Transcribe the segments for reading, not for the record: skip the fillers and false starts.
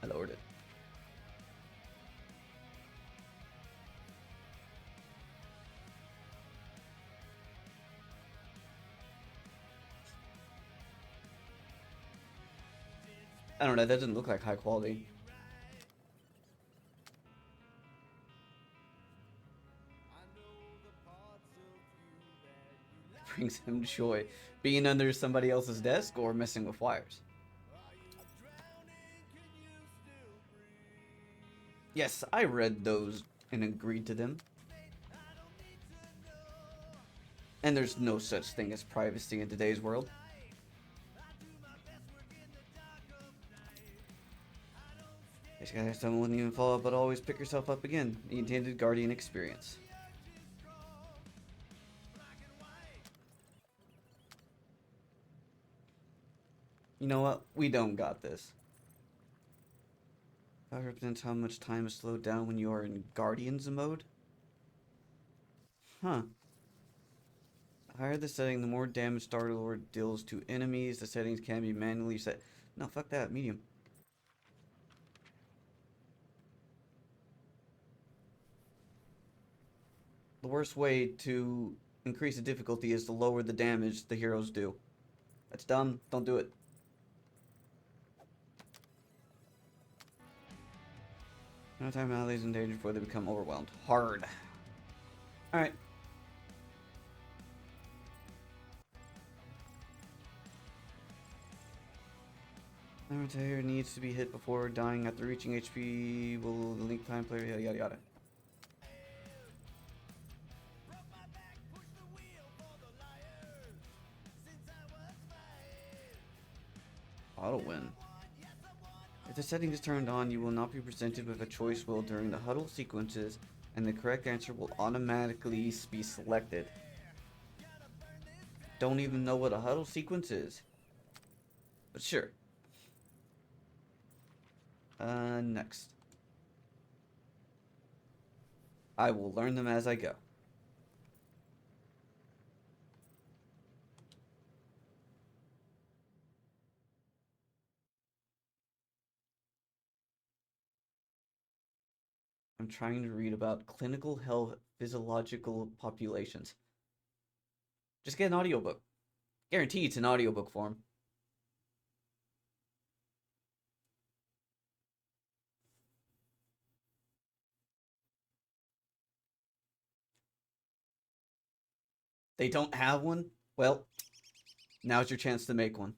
I lowered it. I don't know, that doesn't look like high quality. Brings him joy. Being under somebody else's desk or messing with wires. Yes, I read those and agreed to them. And there's no such thing as privacy in today's world. This guy someone wouldn't even fall up, but always pick yourself up again. The intended guardian experience. You know what? We don't got this. That represents how much time is slowed down when you are in Guardians mode? Huh. The higher the setting, the more damage Star-Lord deals to enemies. The settings can be manually set. No, fuck that. Medium. The worst way to increase the difficulty is to lower the damage the heroes do. That's dumb. Don't do it. No time allies in danger before they become overwhelmed. Hard. Alright. Armor needs to be hit before dying after reaching HP. Will the link time player yada yada yada. Auto win. If the setting is turned on, you will not be presented with a choice wheel during the huddle sequences, and the correct answer will automatically be selected. Don't even know what a huddle sequence is. But sure. Next. I will learn them as I go. I'm trying to read about clinical health physiological populations. Just get an audiobook. Guarantee it's an audiobook form. They don't have one? Well, now's your chance to make one.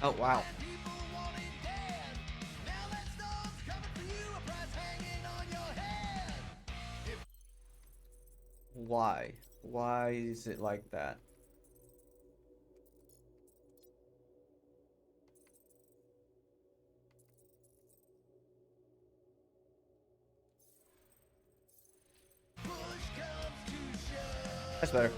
Oh, wow. Why? Why is it like that? That's better.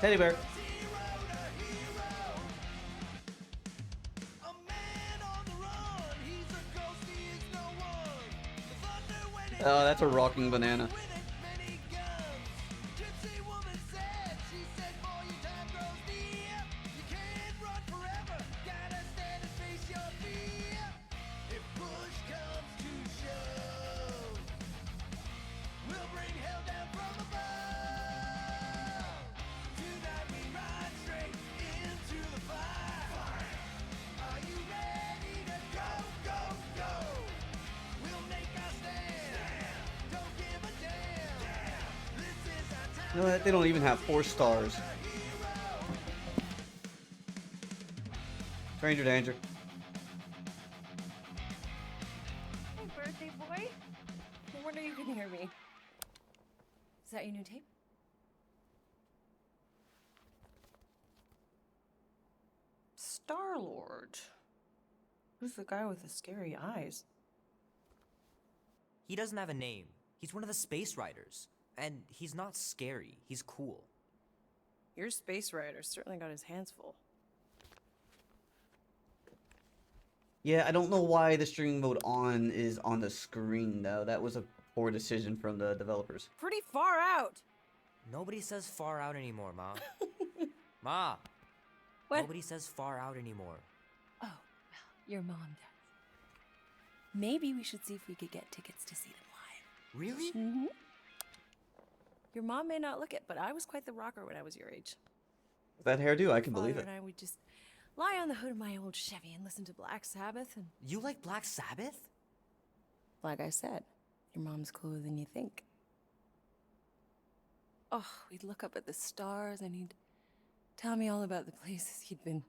Teddy bear. Oh, that's a rocking banana. You know what? They don't even have 4 stars. Stranger danger. Hey, birthday boy. No wonder you can hear me. Is that your new tape? Star-Lord. Who's the guy with the scary eyes? He doesn't have a name. He's one of the space riders. And he's not scary. He's cool. Your space rider certainly got his hands full. Yeah, I don't know why the streaming mode on is on the screen, though. That was a poor decision from the developers. Pretty far out. Nobody says far out anymore, Ma. Ma! What? Nobody says far out anymore. Oh, well, your mom does. Maybe we should see if we could get tickets to see them live. Really? Mm-hmm. Your mom may not look it, but I was quite the rocker when I was your age. That hairdo, I can believe Father it. and I would just lie on the hood of my old Chevy and listen to Black Sabbath and... You like Black Sabbath? Like I said, your mom's cooler than you think. Oh, we'd look up at the stars and he'd tell me all about the places he'd been.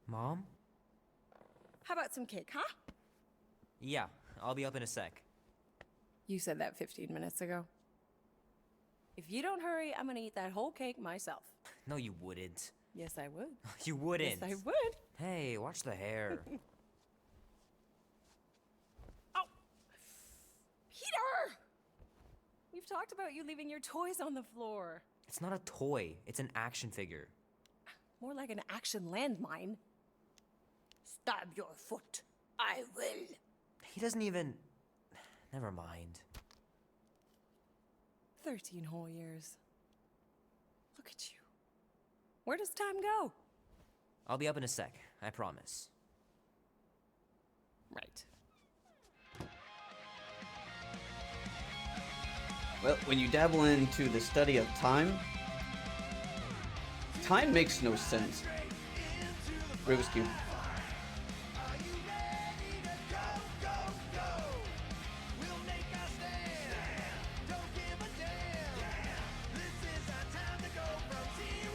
Mom? How about some cake, huh? Yeah, I'll be up in a sec. You said that 15 minutes ago. If you don't hurry, I'm gonna eat that whole cake myself. No, you wouldn't. Yes, I would. You wouldn't. Yes, I would. Hey, watch the hair. Oh! Peter! We've talked about you leaving your toys on the floor. It's not a toy. It's an action figure. More like an action landmine. Stab your foot. I will. He doesn't even... Never mind. 13 whole years. Look at you. Where does time go? I'll be up in a sec. I promise. Right. Well, when you dabble into the study of time, time makes no sense. Rubik's Cube.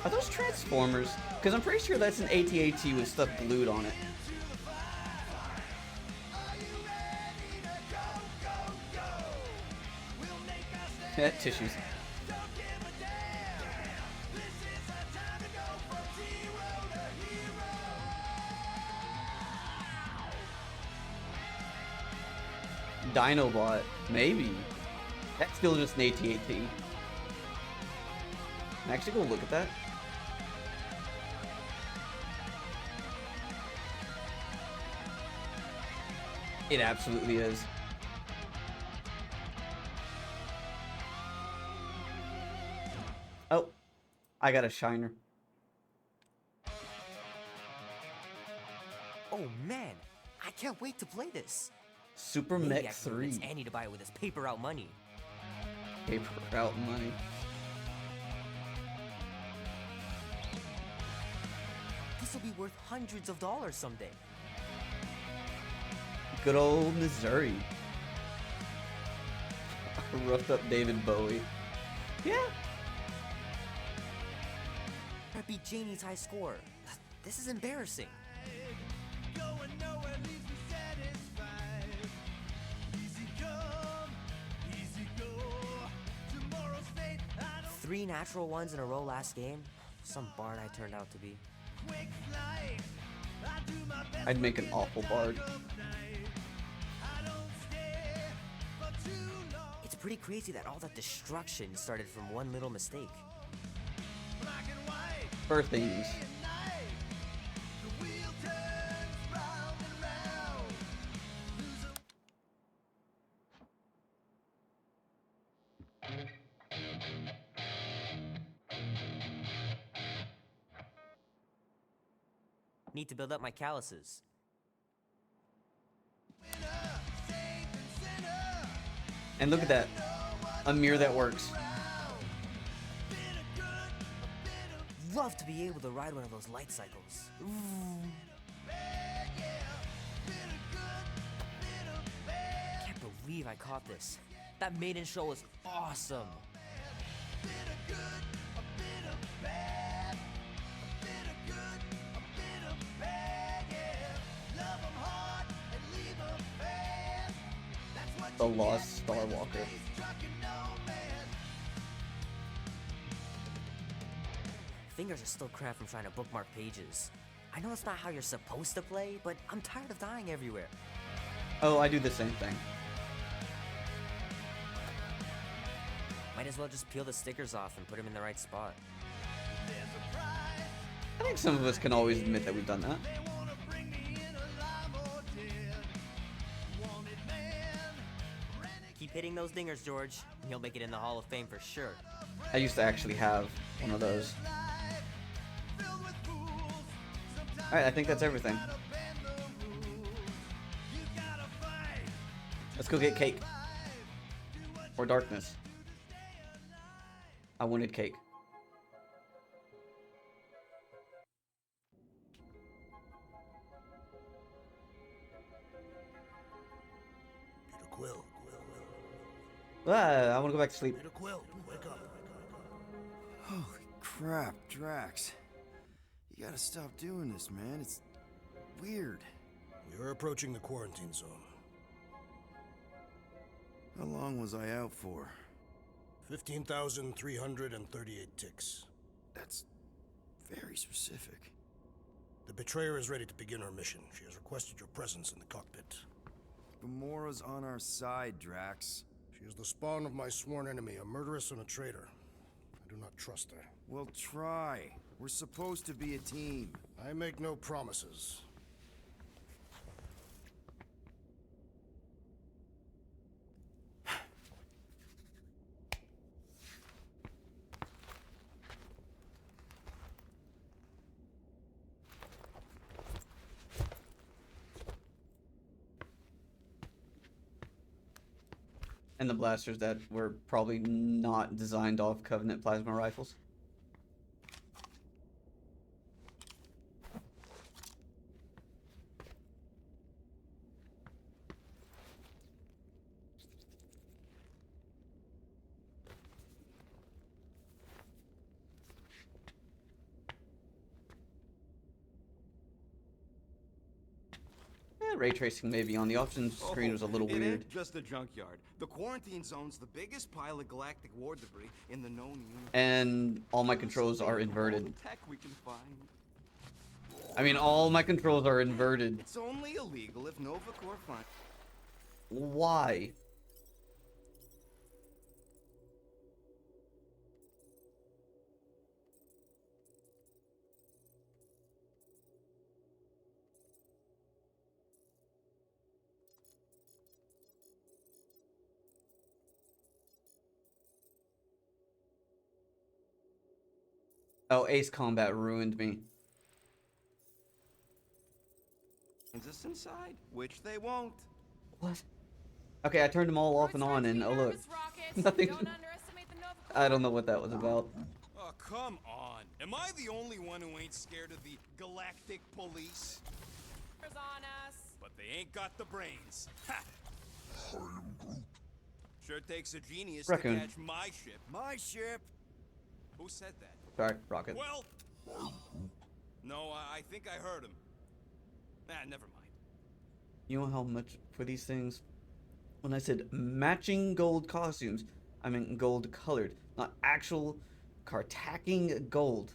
Are those Transformers? Because I'm pretty sure that's an AT-AT with stuff glued on it. Tissues. Dinobot, maybe. That's still just an AT-AT. Can I actually go look at that? It absolutely is. Oh, I got a shiner. Oh man, I can't wait to play this. Super Maybe I Mech can convince 3. Annie to buy it with his paper out money. Paper route money. This will be worth hundreds of dollars someday. Good old Missouri. Roughed up David Bowie. Yeah. I beat Janie's high score. This is embarrassing. 3 natural ones in a row last game. Some bard I turned out to be. I'd make an awful bard. It's pretty crazy that all that destruction started from one little mistake. Birthings. Need to build up my calluses. And look at that. A mirror that works. Love to be able to ride one of those light cycles. Can't believe I caught this. That maiden show was awesome. The Lost Star Walker. Fingers are still cramped from trying to bookmark pages. I know it's not how you're supposed to play, but I'm tired of dying everywhere. Oh, I do the same thing. Might as well just peel the stickers off and put them in the right spot. I think some of us can always admit that we've done that. Keep hitting those dingers, George, and you'll make it in the Hall of Fame for sure. I used to actually have one of those. Alright, I think that's everything. Let's go get cake. Or darkness. I wanted cake. Peter Quill. I want to go back to sleep. Peter Quill, wake up. Holy crap, Drax. You gotta stop doing this, man. It's weird. We are approaching the quarantine zone. How long was I out for? 15,338 ticks. That's very specific. The betrayer is ready to begin her mission. She has requested your presence in the cockpit. Gamora's on our side, Drax. She is the spawn of my sworn enemy, a murderess and a traitor. I do not trust her. Well, try. We're supposed to be a team. I make no promises. And the blasters that were probably not designed off Covenant plasma rifles. Ray tracing maybe on the options screen was a little It weird. ain't just a junkyard. The quarantine zone's the biggest pile of galactic war debris in the known universe. And all my controls are inverted. Tech we can find. I mean, all my controls are inverted. It's only illegal if Nova Corps finds. Why? Oh, Ace Combat ruined me. Us inside, which they won't. What? Okay, I turned them all off and on, and oh look, nothing. I don't know what that was about. Oh, come on. Am I the only one who ain't scared of the galactic police? On us. But they ain't got the brains. Ha! Sure takes a genius Raccoon. to catch my ship. My ship! Who said that? Sorry, Rocket. Well, no, I think I heard him. Never mind. You know how much for these things? When I said matching gold costumes, I meant gold colored, not actual Cartacking gold.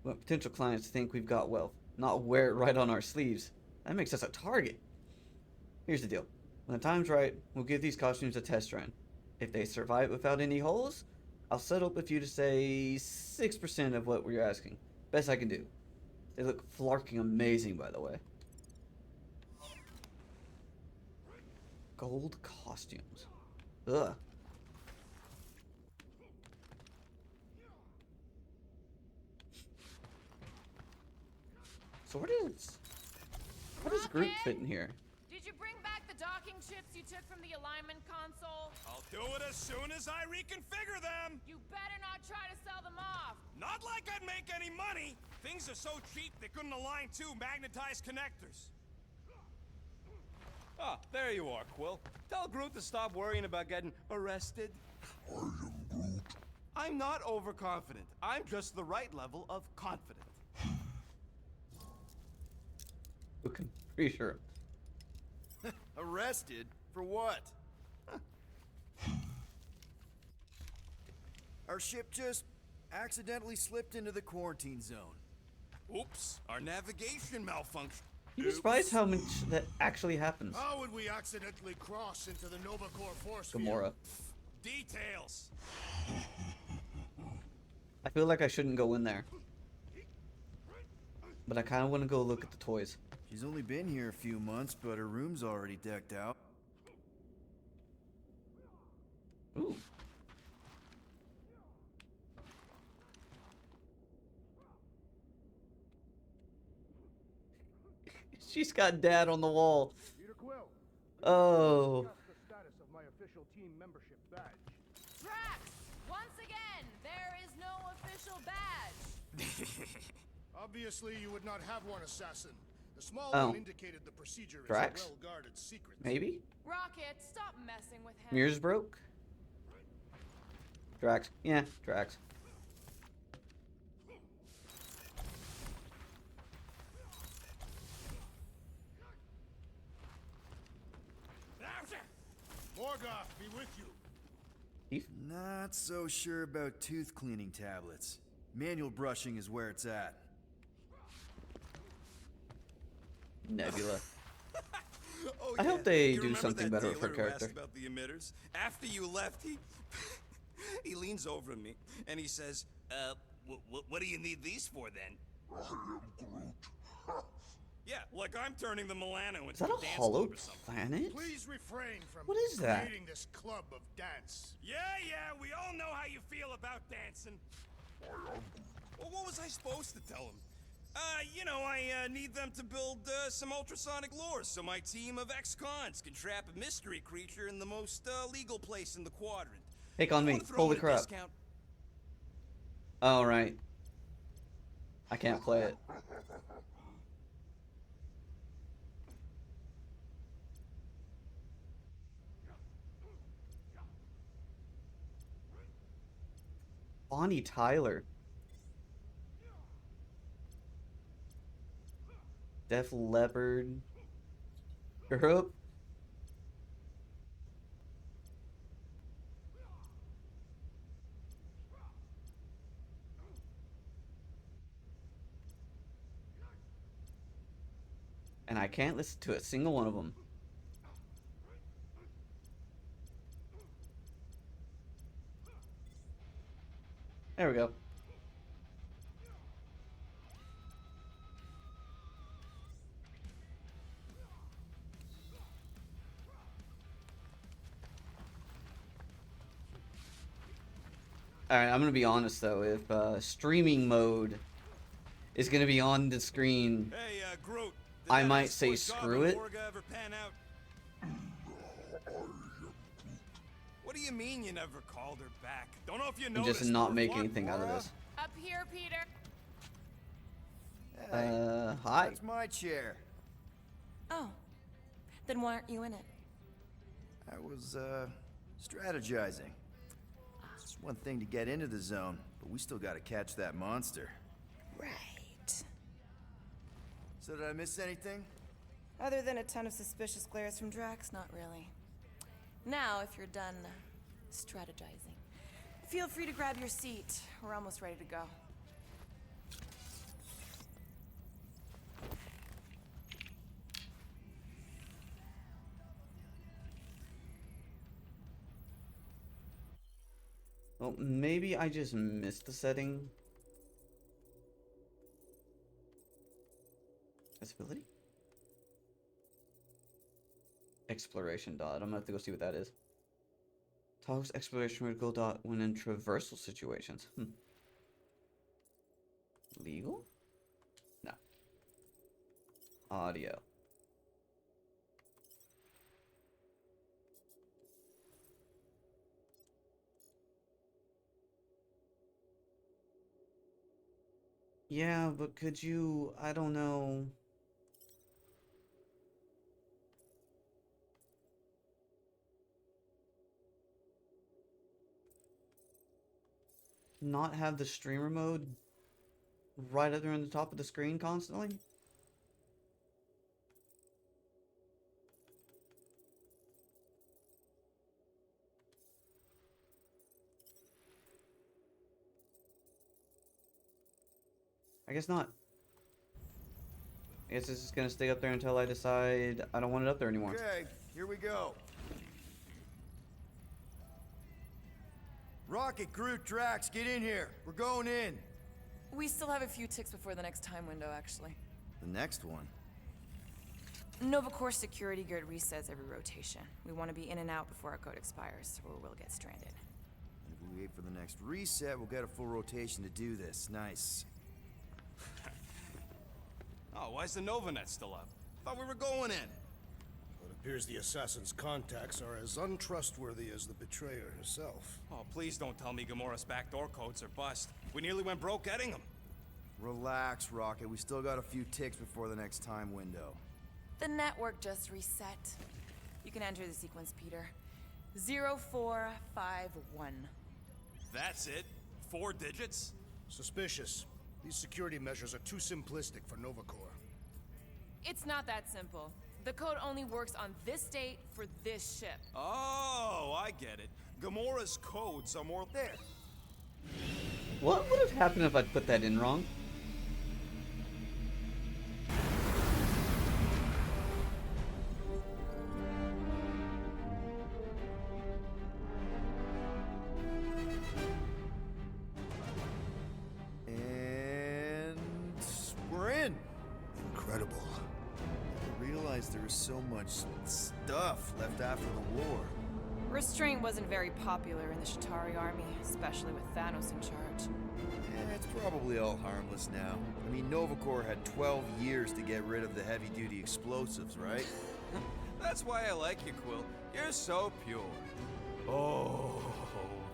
We want potential clients to think we've got wealth, not wear it right on our sleeves. That makes us a target. Here's the deal. When the time's right, we'll give these costumes a test run. If they survive without any holes, I'll settle with you to say 6% of what we're asking. Best I can do. They look flarking amazing, by the way. Gold costumes. Ugh. So where does Groot fit in here? Did you bring back the docking chips you took from the alignment console? I'll do it as soon as I reconfigure them. You better not try to sell them off. Not like I'd make any money. Things are so cheap they couldn't align two magnetized connectors. Ah, there you are, Quill. Tell Groot to stop worrying about getting arrested. I am Groot. I'm not overconfident. I'm just the right level of confident. Okay, pretty sure. Arrested? For what? Our ship just accidentally slipped into the quarantine zone. Oops, our navigation malfunctioned. You'd be surprised how much that actually happens. How would we accidentally cross into the Nova Corps force field? Gamora. Details. I feel like I shouldn't go in there. But I kind of want to go look at the toys. She's only been here a few months, but her room's already decked out. Ooh. She's got Dad on the wall. Peter Quill. Oh. Discuss the status of my official team membership badge. Drax! Once again, there is no official badge. Obviously, you would not have one, assassin. The small Oh. one indicated the procedure is Drax? a well-guarded secret. Maybe? Rocket, stop messing with him. Mirrors broke? Drax. Yeah, Drax. Morgoth, be with you. Heath? Not so sure about tooth cleaning tablets. Manual brushing is where it's at. Nebula. Oh, I yeah. hope they You do remember something that better with her dealer who asked character. about the emitters? After you left, he he leans over to me and he says, what do you need these for then?" I am Groot. Yeah, like I'm turning the Milano Is into that a a dance hollow club or something. planet? Please refrain from What is that? creating this club of dance. Yeah, we all know how you feel about dancing. Well, what was I supposed to tell him? I need them to build some ultrasonic lures so my team of ex-cons can trap a mystery creature in the most legal place in the quadrant. Take on I me. wanna throw Holy in a crap. discount. Oh, right. I can't play it. Bonnie Tyler. Def Leppard. Europe. And I can't listen to a single one of them. There we go. Alright, I'm gonna be honest though, if streaming mode is gonna be on the screen, Hey, Groot. Did I that might exploit say job screw in it. Morga ever pan out? What do you mean you never called her back? Don't know if you and noticed. just not or make what. anything out of this. Up here, Peter. Hey, Hi. that's my chair. Oh, then why aren't you in it? I was, strategizing. It's one thing to get into the zone, but we still gotta catch that monster. Right. So did I miss anything? Other than a ton of suspicious glares from Drax, not really. Now, if you're done strategizing, feel free to grab your seat. We're almost ready to go. Well, maybe I just missed the setting. Accessibility? Exploration dot. I'm gonna have to go see what that is. Toggles exploration vertical dot when in traversal situations. Legal? No. Audio. Yeah, but could you, I don't know. not have the streamer mode right up there on the top of the screen constantly? I guess not. I guess it's just gonna stay up there until I decide I don't want it up there anymore. Okay, here we go. Rocket, Groot, Drax, get in here. We're going in. We still have a few ticks before the next time window, actually. The next one. Nova Corps security grid resets every rotation. We want to be in and out before our code expires, or we'll get stranded. If we wait for the next reset, we'll get a full rotation to do this. Nice. Oh, why's the Novanet still up? Thought we were going in. Well, it appears the assassin's contacts are as untrustworthy as the betrayer herself. Oh, please don't tell me Gamora's backdoor codes are bust. We nearly went broke getting them. Relax, Rocket. We still got a few ticks before the next time window. The network just reset. You can enter the sequence, Peter. 0451. That's it? 4 digits? Suspicious. These security measures are too simplistic for Nova Corps. It's not that simple. The code only works on this date for this ship. Oh, I get it. Gamora's codes are more there. What would have happened if I put that in wrong? And we're in. Incredible. I realized there was so much stuff left after the war. Restraint wasn't very popular in the Shatari army, especially with Thanos in charge. It's probably all harmless now. I mean, Nova Corps had 12 years to get rid of the heavy-duty explosives, right? That's why I like you, Quill. You're so pure. Oh,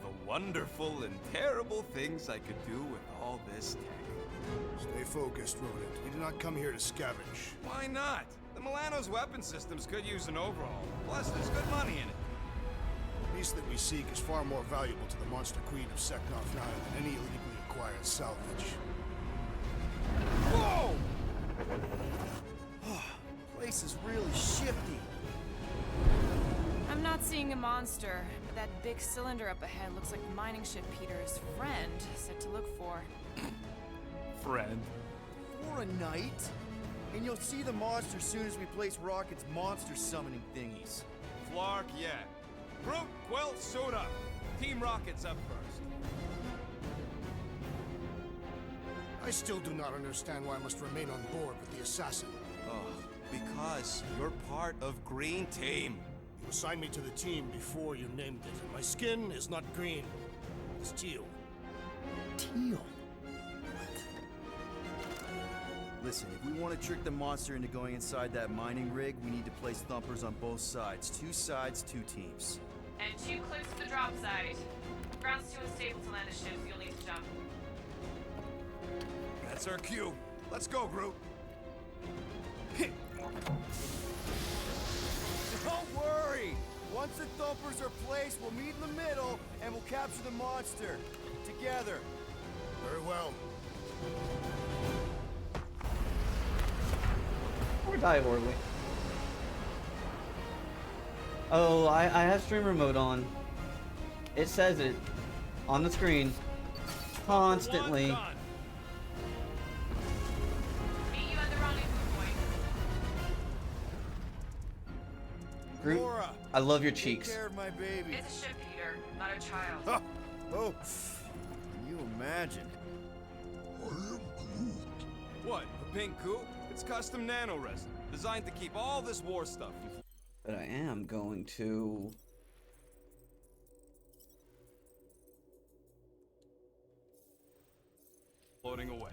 the wonderful and terrible things I could do with all this tech. Stay focused, Rodent. We did not come here to scavenge. Why not? The Milano's weapon systems could use an overhaul. Plus, there's good money in it. The beast that we seek is far more valuable to the monster queen of Seknov 9 than any illegally acquired salvage. Whoa! Place is really shifty. I'm not seeing a monster, but that big cylinder up ahead looks like the mining ship Peter's friend said to look for. Friend. For a night? And you'll see the monster soon as we place Rocket's monster summoning thingies. Flark, yeah. Groot, Quill, suit up. Team Rocket's up first. I still do not understand why I must remain on board with the assassin. Oh, because you're part of Green Team. You assigned me to the team before you named it, and my skin is not green. It's teal. Teal? Listen, if we want to trick the monster into going inside that mining rig, we need to place thumpers on both sides. 2 sides, 2 teams. And 2 clicks to the drop site. Ground's too unstable to land a ship, so you'll need to jump. That's our cue. Let's go, Groot. Don't worry! Once the thumpers are placed, we'll meet in the middle, and we'll capture the monster. Together. Very well. Or die horribly. Oh, I have streamer mode on. It says it on the screen constantly. Meet you at the rendezvous point. Groot, Laura, I love your take cheeks. care of my baby. It's a ship, Peter, not a child. Huh. Oh, can you imagine? What, the pink coupe? It's custom nano resin, designed to keep all this war stuff from But I am going to... floating away.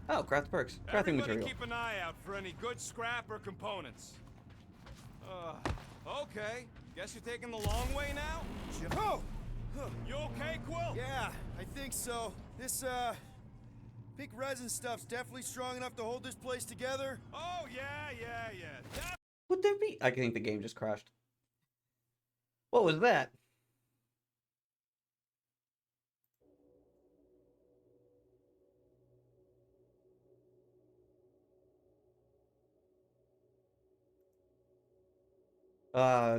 Oh, craft perks. Crafting Everybody material. keep an eye out for any good scrap or components. Okay. Guess you're taking the long way now? Oh! You okay, Quill? Yeah, I think so. This, pink resin stuff's definitely strong enough to hold this place together. Oh, yeah. What the there be? I think the game just crashed. What was that?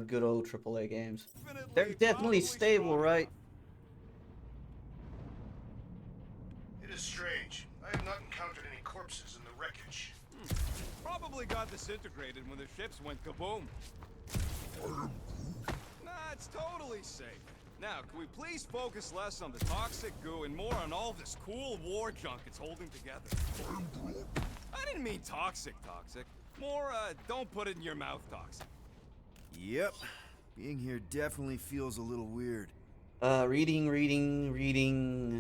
Good old AAA games. They're definitely stable, right? It is strange. I have not encountered any corpses in the wreckage. Probably got disintegrated when the ships went kaboom. Nah, it's totally safe. Now, can we please focus less on the toxic goo and more on all this cool war junk it's holding together? I didn't mean toxic. More, don't put it in your mouth toxic. Yep. Being here definitely feels a little weird. Reading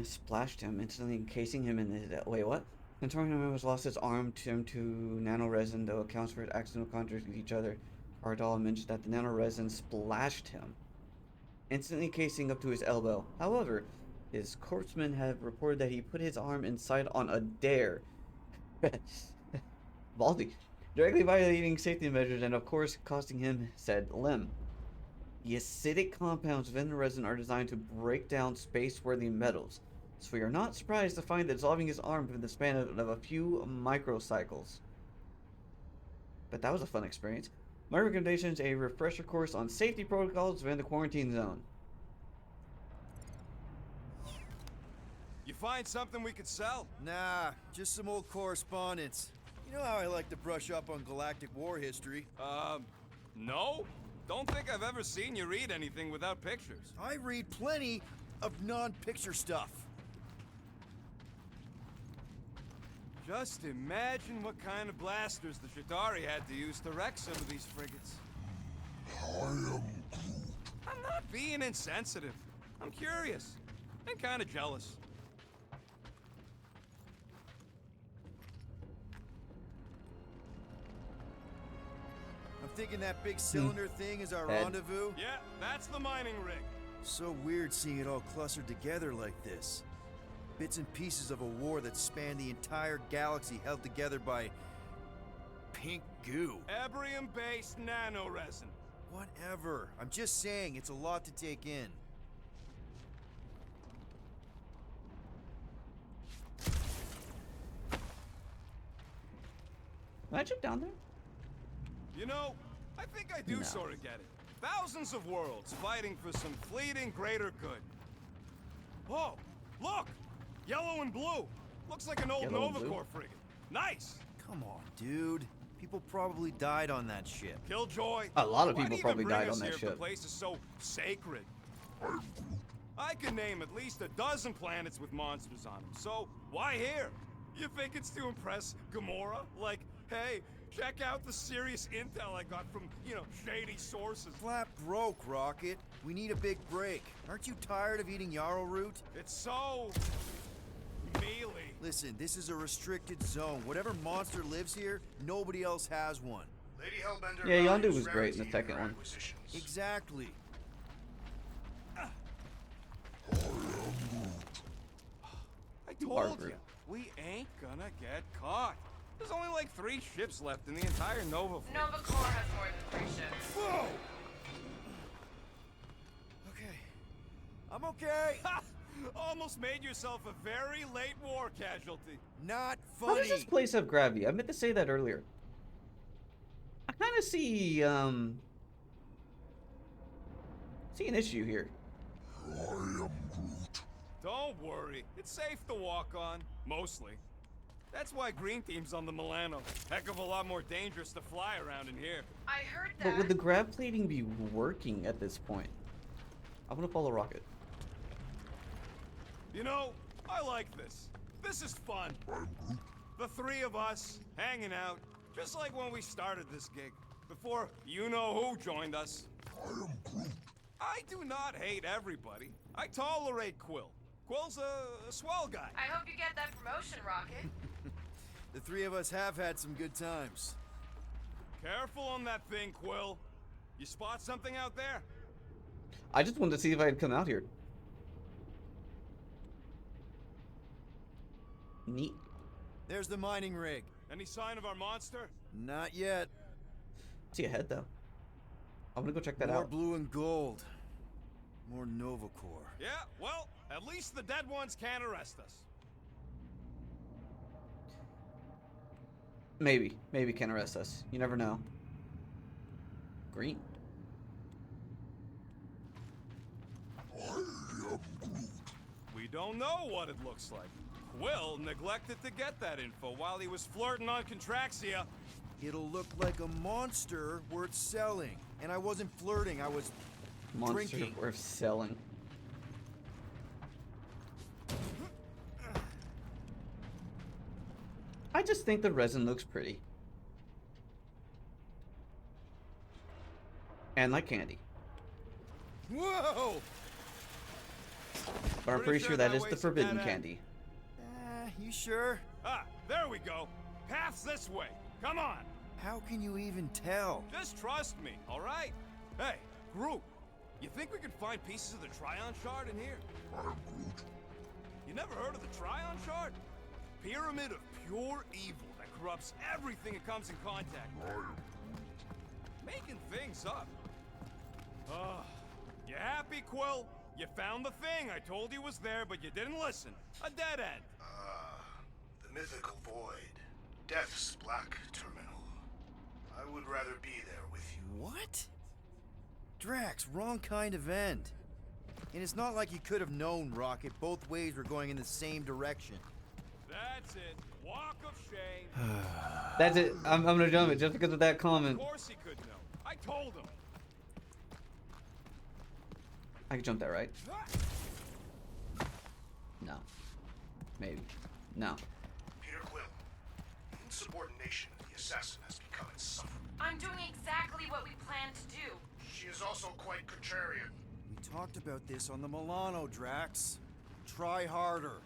splashed him, instantly encasing him in his... Wait, what? Controlling him has lost his arm to nanoresin, though accounts for accidental contact with each other. Ardal mentioned that the nanoresin splashed him, instantly casing up to his elbow. However, his corpsmen have reported that he put his arm inside on a dare. Baldy. Directly violating safety measures and, of course, costing him said limb. The acidic compounds within the resin are designed to break down space-worthy metals, so we are not surprised to find that dissolving his arm within the span of a few microcycles. But that was a fun experience. My recommendation is a refresher course on safety protocols within the quarantine zone. You find something we could sell? Nah, just some old correspondence. You know how I like to brush up on galactic war history. No? Don't think I've ever seen you read anything without pictures. I read plenty of non-picture stuff. Just imagine what kind of blasters the Shatari had to use to wreck some of these frigates. I'm not being insensitive. I'm curious and kind of jealous. I'm thinking that big cylinder thing is our Head. rendezvous. Yeah, that's the mining rig. So weird seeing it all clustered together like this. Bits and pieces of a war that spanned the entire galaxy held together by pink goo. Ebrium-based nanoresin. Whatever. I'm just saying, it's a lot to take in. Can I jump down there? You know, I think I do No. sort of get it. Thousands of worlds fighting for some fleeting greater good. Oh, look! Yellow and blue. Looks like an old Yellow and Nova blue? Corps frigate. Nice! Come on, dude. People probably died on that ship. Killjoy. A lot of Why'd people you probably even bring died us on that here if ship. The place is so sacred. I can name at least a dozen planets with monsters on them. So why here? You think it's to impress Gamora? Like, hey, check out the serious intel I got from, shady sources. Flat broke, Rocket. We need a big break. Aren't you tired of eating yarrow root? It's so mealy. Listen, this is a restricted zone. Whatever monster lives here, nobody else has one. Lady Hellbender Yeah, Yondu values was great in the rarity second her one. acquisitions. Exactly. I You are told you, rude. we ain't gonna get caught. There's only like 3 ships left in the entire Nova fleet. Nova Corps has more than 3 ships. Whoa! Okay. I'm okay. Ha! Almost made yourself a very late war casualty. Not How does funny. this place have gravity? I meant to say that earlier. I kind of see an issue here. Don't worry, it's safe to walk on, mostly. That's why green team's on the Milano. Heck of a lot more dangerous to fly around in here. I heard But that. would the grav plating be working at this point? I'm gonna follow Rocket. You know, I like this. This is fun. The 3 of us, hanging out, just like when we started this gig. Before you-know-who joined us. I do not hate everybody. I tolerate Quill. Quill's a swell guy. I hope you get that promotion, Rocket. The 3 of us have had some good times. Careful on that thing, Quill. You spot something out there? I just wanted to see if I had come out here. Neat. There's the mining rig. Any sign of our monster? Not yet. See a head though. I'm gonna go check that More out. blue and gold. More Nova Core. Yeah, well, at least the dead ones can't arrest us. Maybe can arrest us. You never know. Green. We don't know what it looks like. Quill neglected to get that info while he was flirting on Contraxia. It'll look like a monster worth selling. And I wasn't flirting, I was Monster drinking. worth selling. I just think the resin looks pretty. And like candy. Whoa! But I'm pretty sure that is the forbidden candy. You sure? Ah, there we go. Path's this way. Come on. How can you even tell? Just trust me, all right? Hey, Groot, you think we could find pieces of the Trion Shard in here? I'm Groot. You never heard of the Trion Shard? Pyramid of pure evil that corrupts everything it comes in contact with. Making things up. You happy, Quill? You found the thing I told you was there, but you didn't listen. A dead end. The mythical void. Death's black terminal. I would rather be there with you. What? Drax, wrong kind of end. And it's not like you could have known, Rocket. Both ways were going in the same direction. That's it. Walk of shame. That's it. I'm gonna jump it just because of that Of comment. course he could know. I told him. I can jump that, right? No. Maybe. No. Peter Quill. Insubordination of the assassin has become insufferable. I'm doing exactly what we planned to do. She is also quite contrarian. We talked about this on the Milano, Drax. Try harder.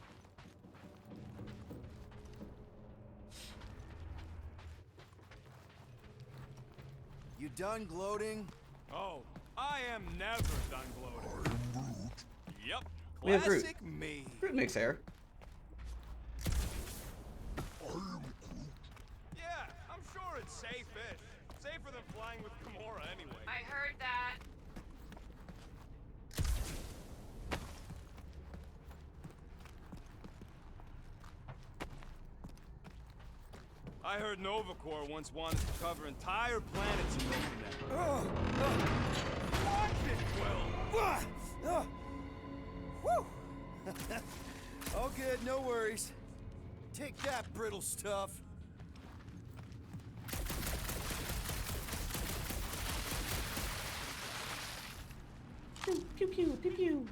You done gloating? Oh, I am never done gloating. Yep. We have Groot. Classic me. Groot makes hair. Yeah, I'm sure it's safe-ish. Safer than flying with Gamora anyway. I heard that. I heard Nova Corps once wanted to cover entire planets in Nova Watch it, Quill! Whew! All good, no worries. Take that, brittle stuff. Pew pew pew pew pew.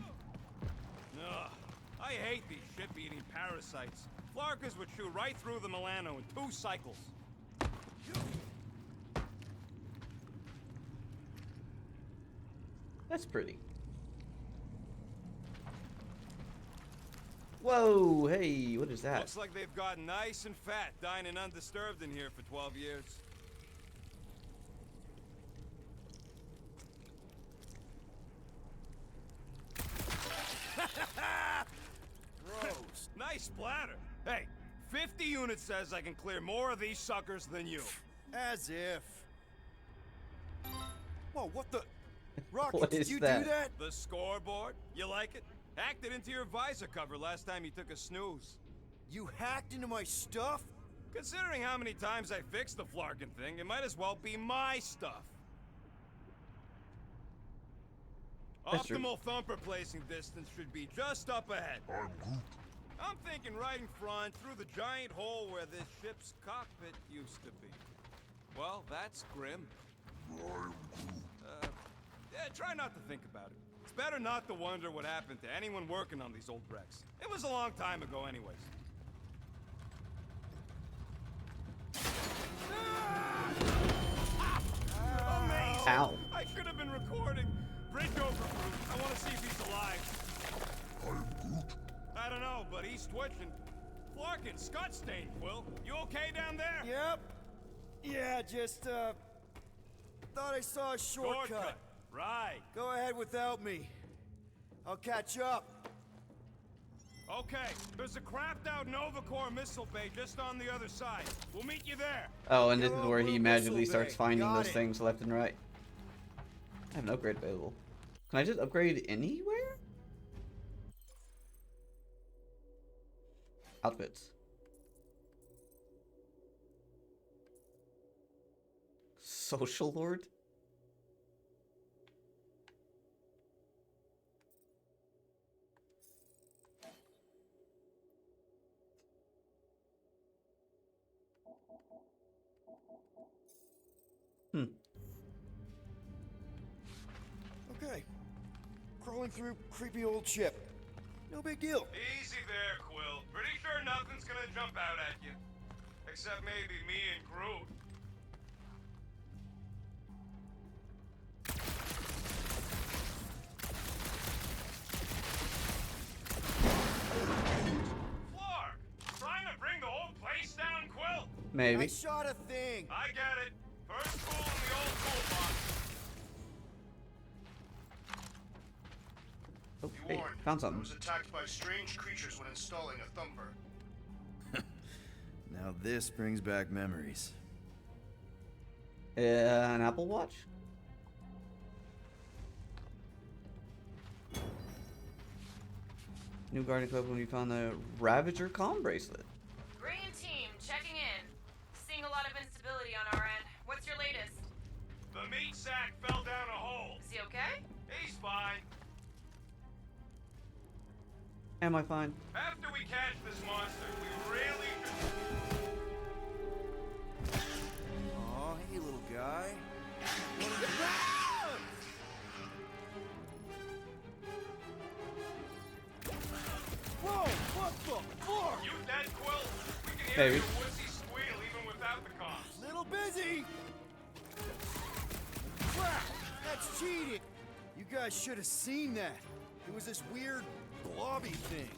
Ugh, I hate these ship-eating parasites. Flarkers would chew right through the Milano in 2 cycles. That's pretty. Whoa, hey, what is that? Looks like they've gotten nice and fat, dining undisturbed in here for 12 years. Gross. Nice splatter. Hey, 50 units says I can clear more of these suckers than you. As if. Whoa, what the? Rocket, What did is you that? do that? The scoreboard? You like it? Hacked it into your visor cover last time you took a snooze. You hacked into my stuff? Considering how many times I fixed the Flarkin thing, it might as well be my stuff. That's true. Optimal thumper placing distance should be just up ahead. I'm thinking right in front, through the giant hole where this ship's cockpit used to be. Well, that's grim. Yeah, try not to think about it. It's better not to wonder what happened to anyone working on these old wrecks. It was a long time ago anyways. Amazing! Ow. I should have been recording. Bridge over, Groot. I want to see if he's alive. I don't know, but he's twitching. Flarkin, Scott stain, Quill. You okay down there? Yep. Yeah, just, thought I saw a shortcut. Right. Go ahead without me. I'll catch up. Okay, there's a crapped out Nova Corps missile bay just on the other side. We'll meet you there. Oh, and this is Yellow where he Blue magically Missile starts Bay. finding Got those it. things left and right. I have an upgrade available. Can I just upgrade anywhere? Outfits. Social Lord? Hmm. Okay. Crawling through creepy old ship. No big deal. Easy there, Quill. Pretty sure nothing's gonna jump out at you. Except maybe me and Groot. Flark! Trying to bring the whole place down, Quill? Maybe. I shot a thing. I get it. First tool in the old toolbox. Oh, Be hey, warned, found I something. was attacked by strange creatures when installing a thumper. Now this brings back memories. An Apple Watch? New Guardian Club when we found the Ravager comm bracelet. Green team, checking in. Seeing a lot of instability on our end. What's your latest? The meat sack fell down a hole. Is he okay? He's fine. Am I fine? After we catch this monster, we really should... Aw, hey little guy. Whoa, what the fuck? You dead, Quill? We can hear Maybe. your woodsy squeal even without the comms. Little busy. Crap, that's cheating. You guys should have seen that. It was this weird blobby thing.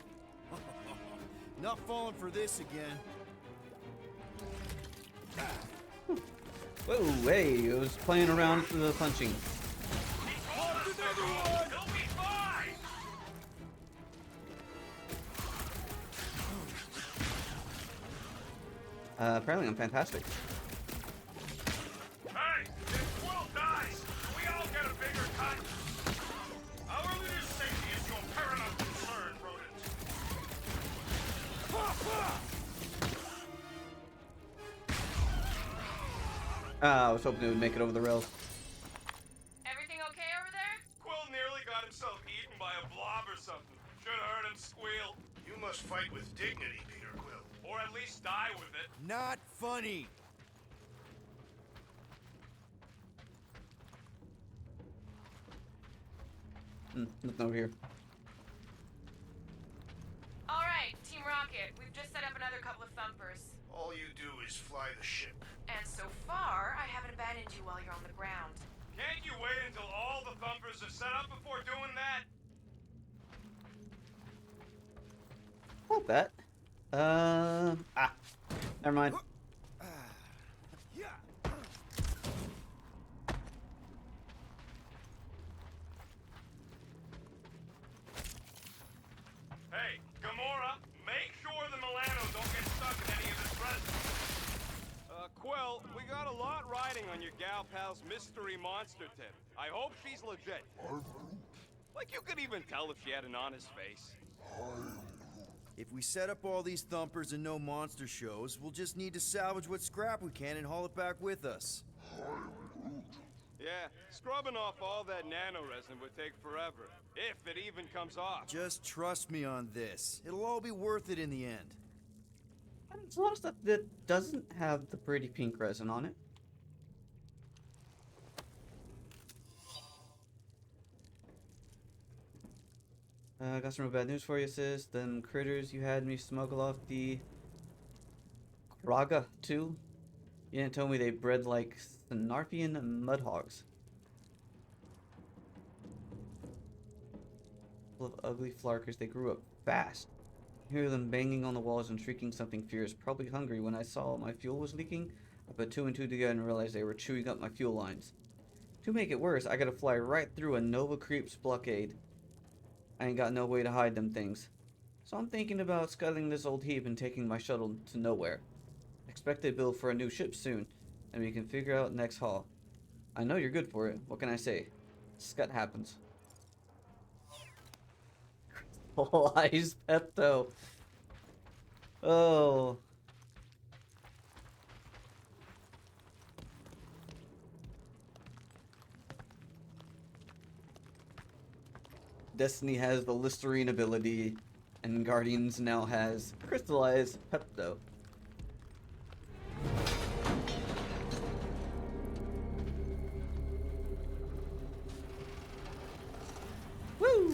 Not falling for this again. Whoa, hey, it was playing around with the punching. He'll be fine! Apparently I'm fantastic. Hey, if Quill dies, we all get a bigger cut. Our leader's safety is your paramount concern, rodent. I was hoping it would make it over the rails. Everything okay over there? Quill nearly got himself eaten by a blob or something. Should have heard him squeal. You must fight with dignity, Peter Quill. Or at least die with it. Not funny. Nothing over here. Alright, Team Rocket, we've just set up another couple of thumpers. All you do is fly the ship. And so far, I haven't abandoned you while you're on the ground. Can't you wait until all the thumpers are set up before doing that? Hold that. Never mind. Yeah. Hey, Gamora, make sure the Milano don't get stuck in any of this resin. Quill, we got a lot riding on your gal pal's mystery monster tip. I hope she's legit. Like you could even tell if she had an honest face. If we set up all these thumpers and no monster shows, we'll just need to salvage what scrap we can and haul it back with us. Yeah, scrubbing off all that nano resin would take forever, if it even comes off. Just trust me on this. It'll all be worth it in the end. There's a lot of stuff that doesn't have the pretty pink resin on it. I got some real bad news for you, sis. Them critters you had me smuggle off the Raga too. You didn't tell me they bred like Snarfian mudhogs. Full of ugly flarkers, they grew up fast. I hear them banging on the walls and shrieking something fierce, probably hungry. When I saw my fuel was leaking, I put two and two together and realized they were chewing up my fuel lines. To make it worse, I gotta fly right through a Nova Creeps blockade. I ain't got no way to hide them things. So I'm thinking about scuttling this old heap and taking my shuttle to nowhere. Expect they build for a new ship soon, and we can figure out next haul. I know you're good for it. What can I say? Scut happens. Oh, Ice Pepto. Oh. Destiny has the Listerine ability, and Guardians now has Crystallized Pepto. Woo!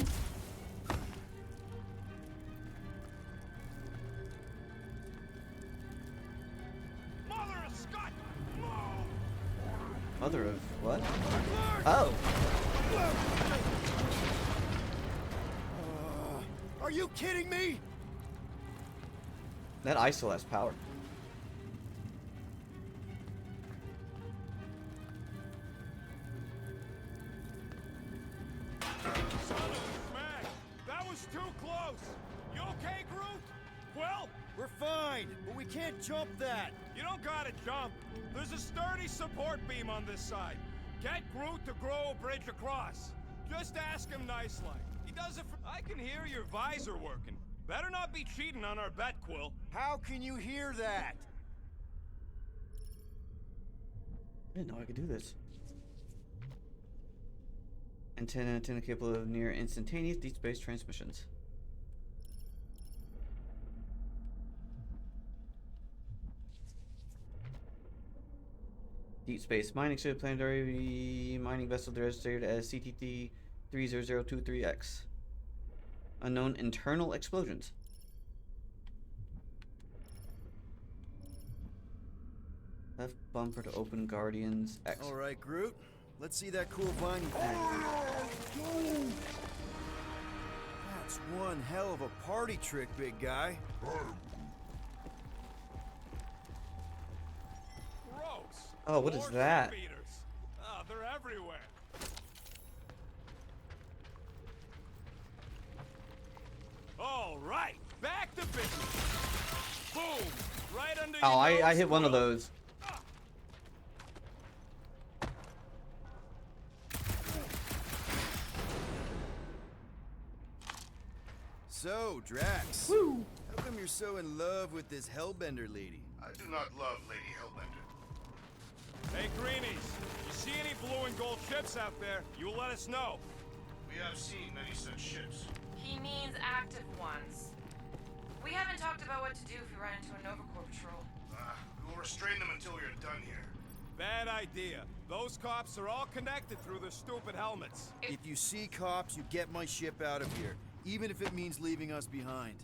Mother of Scott! No! Mother of what? Oh! Are you kidding me? That ice still has power. Son of a smack! That was too close! You okay, Groot? Well, We're fine, but we can't jump that. you don't gotta jump. There's a sturdy support beam on this side. Get Groot to grow a bridge across. Just ask him nice-like. He does it for... I can hear your visor working. Better not be cheating on our bet, Quill. How can you hear that? I didn't know I could do this. Antenna capable of near instantaneous deep space transmissions. Deep space mining ship, planetary mining vessel registered as CTT 30023X. Unknown internal explosions. Left bumper to open Guardians X. All right, Groot. Let's see that cool viney thing. That's one hell of a party trick, big guy. Gross. Oh, what is More that? beaters. Oh, they're everywhere. All right, back to business. Boom! Right under Oh, your I nose, hit one of Quill. those. So, Drax. Woo! How come you're so in love with this Hellbender lady? I do not love Lady Hellbender. Hey, Greenies, you see any blue and gold ships out there, you let us know. We have seen many such ships. He means active ones. We haven't talked about what to do if we run into a Nova Corps patrol. We will restrain them until we are done here. Bad idea. Those cops are all connected through their stupid helmets. If you see cops, you get my ship out of here. Even if it means leaving us behind.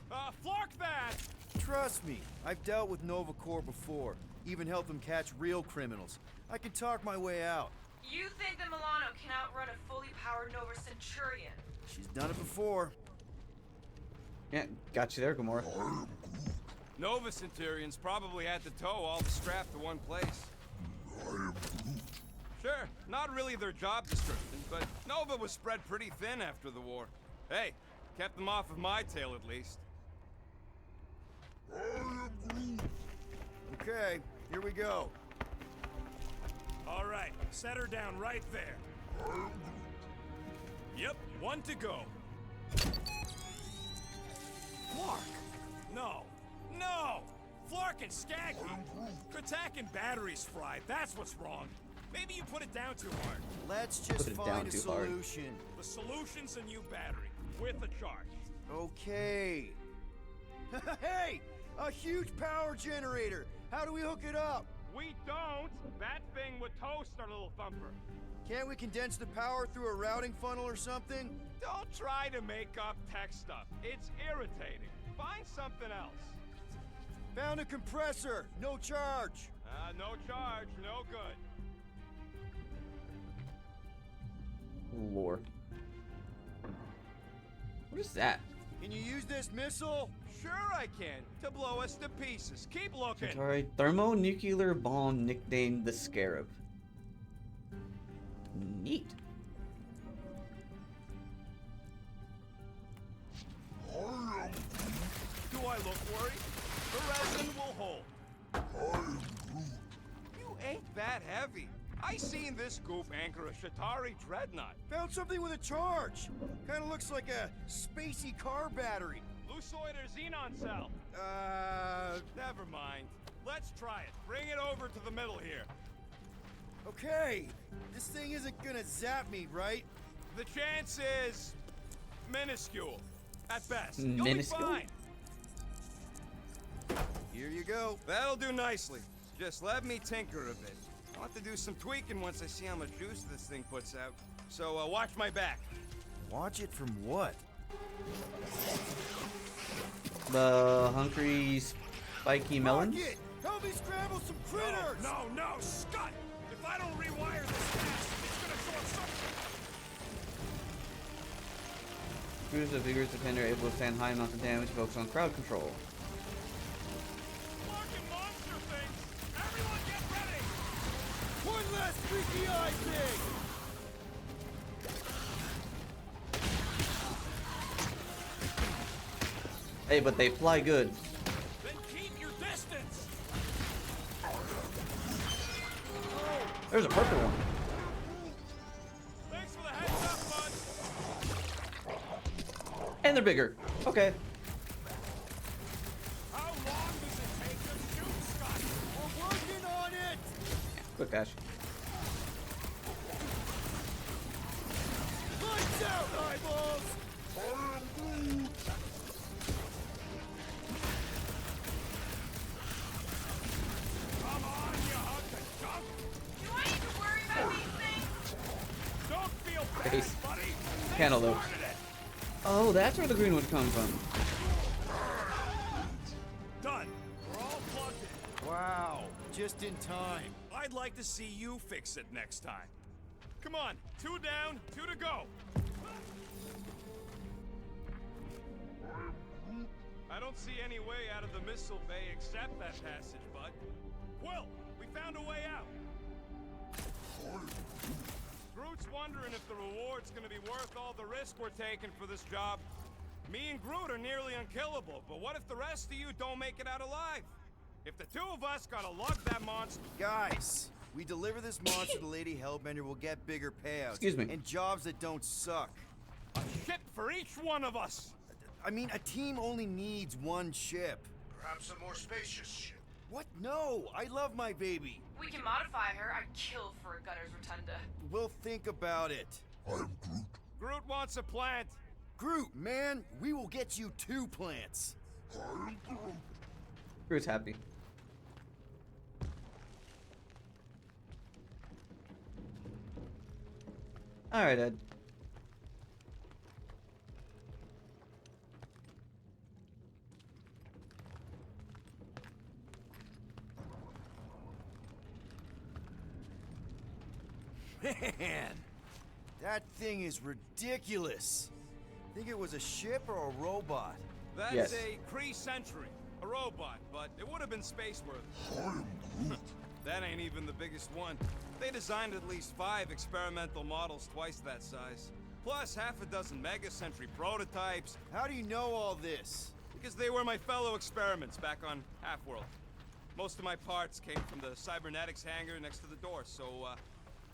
Flark that! Trust me, I've dealt with Nova Corps before. Even helped them catch real criminals. I can talk my way out. You think that Milano can outrun a fully powered Nova Centurion? She's done it before. Yeah, got you there, Gamora. Nova Centurions probably had to tow all the scrap to one place. Sure, not really their job description, but Nova was spread pretty thin after the war. Hey, kept them off of my tail at least. Okay, here we go. All right, set her down right there. Yep, one to go. Flark! No! No! Flark and Skaggy! Kratak and batteries fried, that's what's wrong. Maybe you put it down too hard. Let's just Put it down find a too hard. solution. The solution's a new battery, with a charge. Okay. Hey! A huge power generator! How do we hook it up? We don't! That thing would toast our little thumper. Can't we condense the power through a routing funnel or something? Don't try to make up tech stuff. It's irritating. Find something else. Found a compressor! No charge! No charge, no good. Lore. What is that? Can you use this missile? Sure I can, to blow us to pieces. Keep looking. Centauri thermonuclear bomb nicknamed the Scarab. Neat. I seen this goof anchor a Shatari dreadnought. Found something with a charge. Kind of looks like a spacey car battery. Lusoid or xenon cell? Never mind. Let's try it. Bring it over to the middle here. Okay. This thing isn't gonna zap me, right? The chance is minuscule, at best. You'll be Minuscule? fine. Here you go. That'll do nicely. Just let me tinker a bit. I'll have to do some tweaking once I see how much juice this thing puts out. So watch my back. Watch it from what? The hungry, spiky melons. Rocket! Help me scramble some critters! No, Scott! If I don't rewire this gas, it's gonna short circuit. Crews of vigorous defender able to withstand high amounts of damage, focus on crowd control. Fucking monster things! Everyone get ready! One last freaky eye thing! Hey, but they fly good. Then keep your distance! There's a purple one. Thanks for the heads up, bud! And they're bigger. Okay. How long does it take to shoot, Scott? We're working on it! Quick dash. Lights out, eyeballs! Come on, you hunk of junk! Do I need to worry about these things? Don't feel bad, Face. buddy! Cantaloupe. Started it. Oh, that's where the green would come from. Done. We're all plugged in. Wow, just in time. I'd like to see you fix it next time. Come on, 2 down, 2 to go. I don't see any way out of the missile bay except that passage, bud. Quill, we found a way out. Groot's wondering if the reward's gonna be worth all the risk we're taking for this job. Me and Groot are nearly unkillable, but what if the rest of you don't make it out alive? If the 2 of us gotta lug that monster... Guys, we deliver this monster to Lady Hellbender, we'll get bigger payouts. Excuse me. And jobs that don't suck. A ship for each one of us! I mean, a team only needs one ship. Perhaps a more spacious ship. What? No, I love my baby. We can modify her. I'd kill for a gunner's rotunda. We'll think about it. Groot wants a plant. Groot, man, we will get you 2 plants. Groot's happy. Alright, Ed. Man, that thing is ridiculous. Think it was a ship or a robot? That's Yes. a Kree Sentry, a robot, but it would have been space-worthy. That ain't even the biggest one. They designed at least 5 experimental models twice that size. Plus half a dozen Mega Sentry prototypes, How do you know all this? because they were my fellow experiments back on Half-World. Most of my parts came from the cybernetics hangar next to the door, so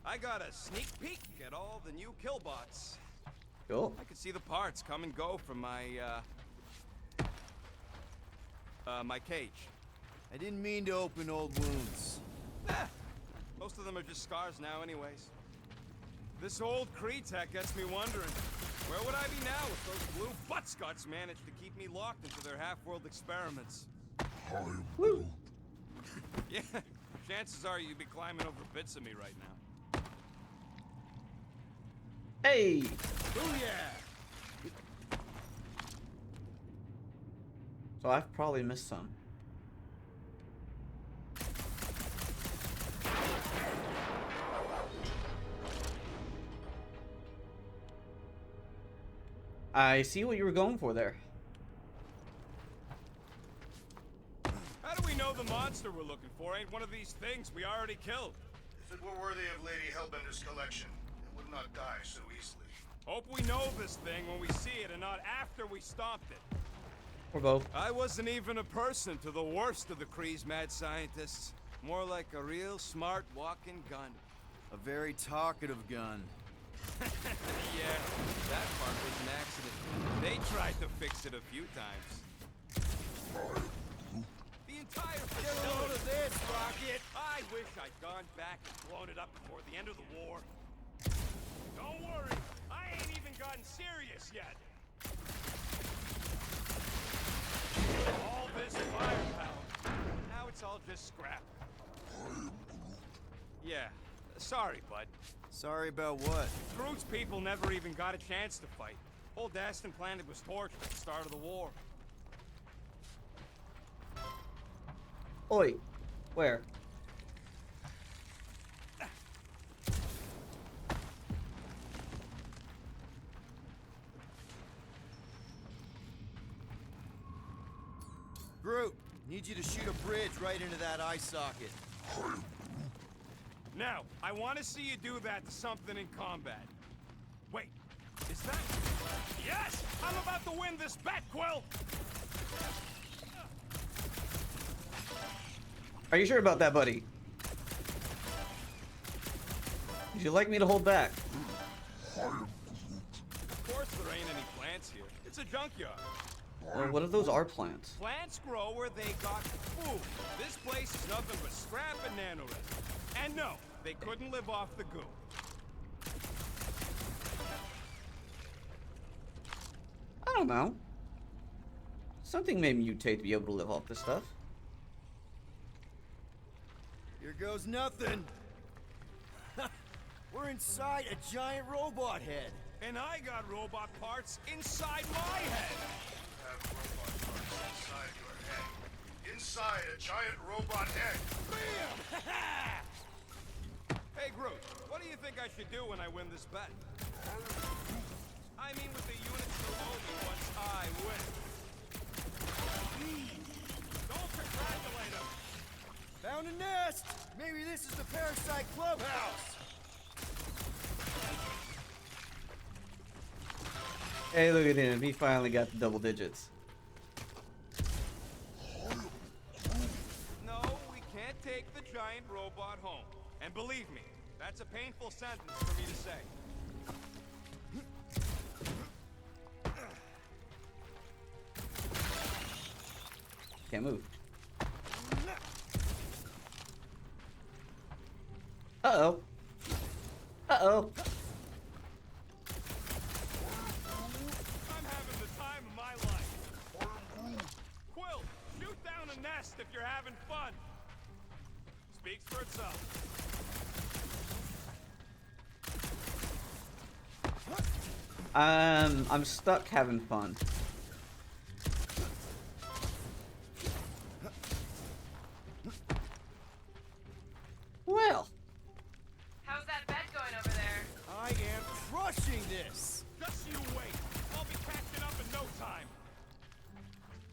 I got a sneak peek at all the new killbots. Cool. I could see the parts come and go from my my cage. I didn't mean to open old wounds. Most of them are just scars now anyways. This old Kree tech gets me wondering, where would I be now if those blue buttscots managed to keep me locked into their half-world experiments? Woo. Yeah, chances are you'd be climbing over bits of me right now. Hey! Booyah! So I've probably missed some. I see what you were going for there. How do we know the monster we're looking for ain't one of these things we already killed? If it were worthy of Lady Hellbender's collection, it would not die so easily. Hope we know this thing when we see it and not after we stomped it. Or both. I wasn't even a person to the worst of the Kree's mad scientists. More like a real smart walking gun. A very talkative gun. Yeah, that part was an accident. They tried to fix it a few times. The entire facility. Get a load of this, Rocket! I wish I'd gone back and blown it up before the end of the war. Don't worry, I ain't even gotten serious yet. All this firepower. Now it's all just scrap. Yeah, sorry, bud. Sorry about what? Groot's people never even got a chance to fight. Whole Daston planet was torched at the start of the war. Oi, where? Groot, need you to shoot a bridge right into that eye socket. Now, I want to see you do that to something in combat. Wait, is that... Yes! I'm about to win this bet, Quill! Are you sure about that, buddy? Would you like me to hold back? Of course there ain't any plants here. It's a junkyard. Well, what if those are plants? Plants grow where they got food. This place is nothing but scrap and nanoresin. And no, they couldn't live off the goo. I don't know. Something may mutate to be able to live off this stuff. Here goes nothing. We're inside a giant robot head. And I got robot parts inside my head. Have robot parts inside your head. Inside a giant robot head. Bam! Hey, Groot, what do you think I should do when I win this bet? I mean with the units below me once I win. Don't congratulate him! Found a nest! Maybe this is the Parasite Clubhouse! Hey, look at him. He finally got the double digits. No, we can't take the giant robot home. And believe me, that's a painful sentence for me to say. Can't move. Uh-oh. Uh-oh. I'm having the time of my life. Quill, shoot down a nest if you're having fun. Speaks for itself. I'm stuck having fun. Well, How's that bet going over there? I am crushing this! Just you wait. I'll be catching up in no time.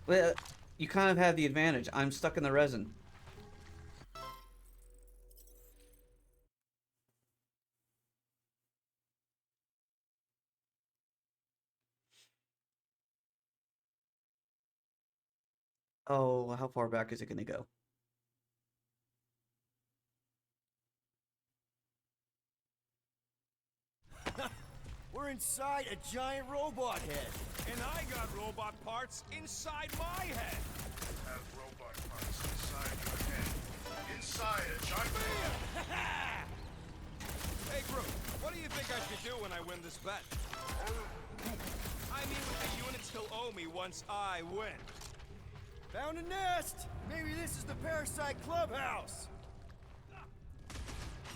well, you kind of have the advantage. I'm stuck in the resin. Oh, how far back is it gonna go? We're inside a giant robot head. And I got robot parts inside my head. Have robot parts inside your head. Inside a giant... Hey, Groot, what do you think I should do when I win this bet? I mean with the units he'll owe me once I win. Found a nest! Maybe this is the Parasite Clubhouse!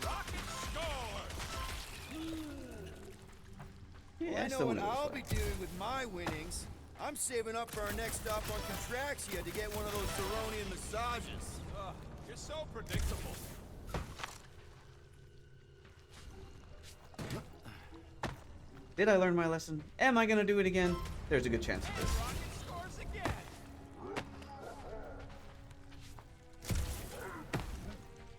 Rocket score! Yeah, I know someone what knows I'll that. be doing with my winnings. I'm saving up for our next stop on Contraxia to get one of those Ceronian massages. Ugh, you're so predictable. Did I learn my lesson? Am I gonna do it again? There's a good chance of And this. Rocket scores again!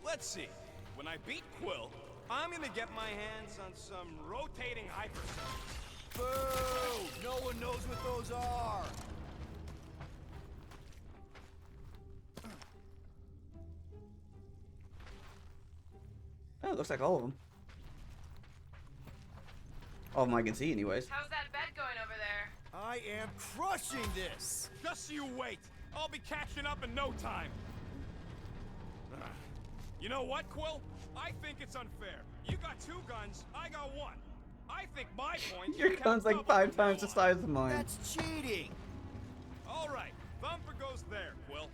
Let's see. When I beat Quill, I'm gonna get my hands on some rotating hypersonics. Boo! No one knows what those are! Oh, it looks like all of them. All of them I can see, anyways. How's that bet going over there? I am crushing this! Just you wait. I'll be catching up in no time. You know what, Quill? I think it's unfair. You got 2 guns, I got 1. I think my point. Your gun's like 5 times the size of mine. That's cheating! All right, Thumper goes there, Quill.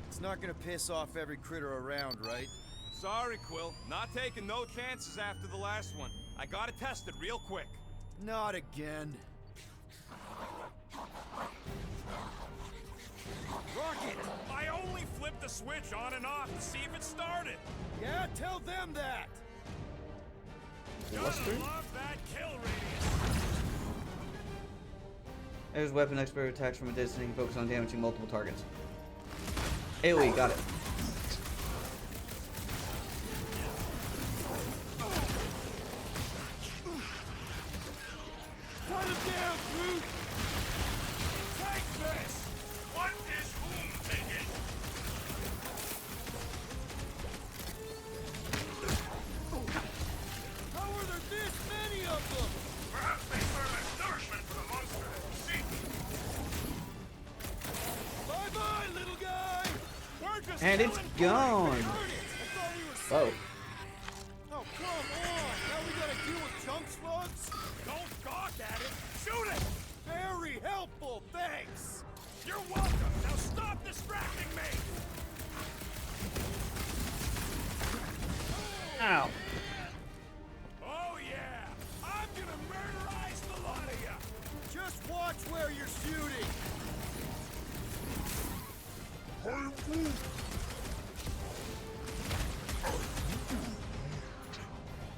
It's not gonna piss off every critter around, right? Sorry, Quill. Not taking no chances after the last one. I gotta test it real quick. Not again. Rocket! I only flipped the switch on and off to see if it started. Yeah, tell them that! Gotta love that kill radius. There's weapon expert attacks from a distance and can focus on damaging multiple targets. AoE, got it. Cut him down, Groot! Take this! What is whom thinking? How are there this many of them? Perhaps they serve as nourishment for the monster. See? Bye-bye, little guy! We're just And it's killing gone. Darn it! I thought we were Whoa. safe. Oh, come on! Now we gotta deal with chunk slugs? Don't gawk at it! Shoot it! Very helpful, thanks! You're welcome! Now stop distracting me! Ow. Oh yeah! I'm gonna murderize the lot of ya! Just watch where you're shooting!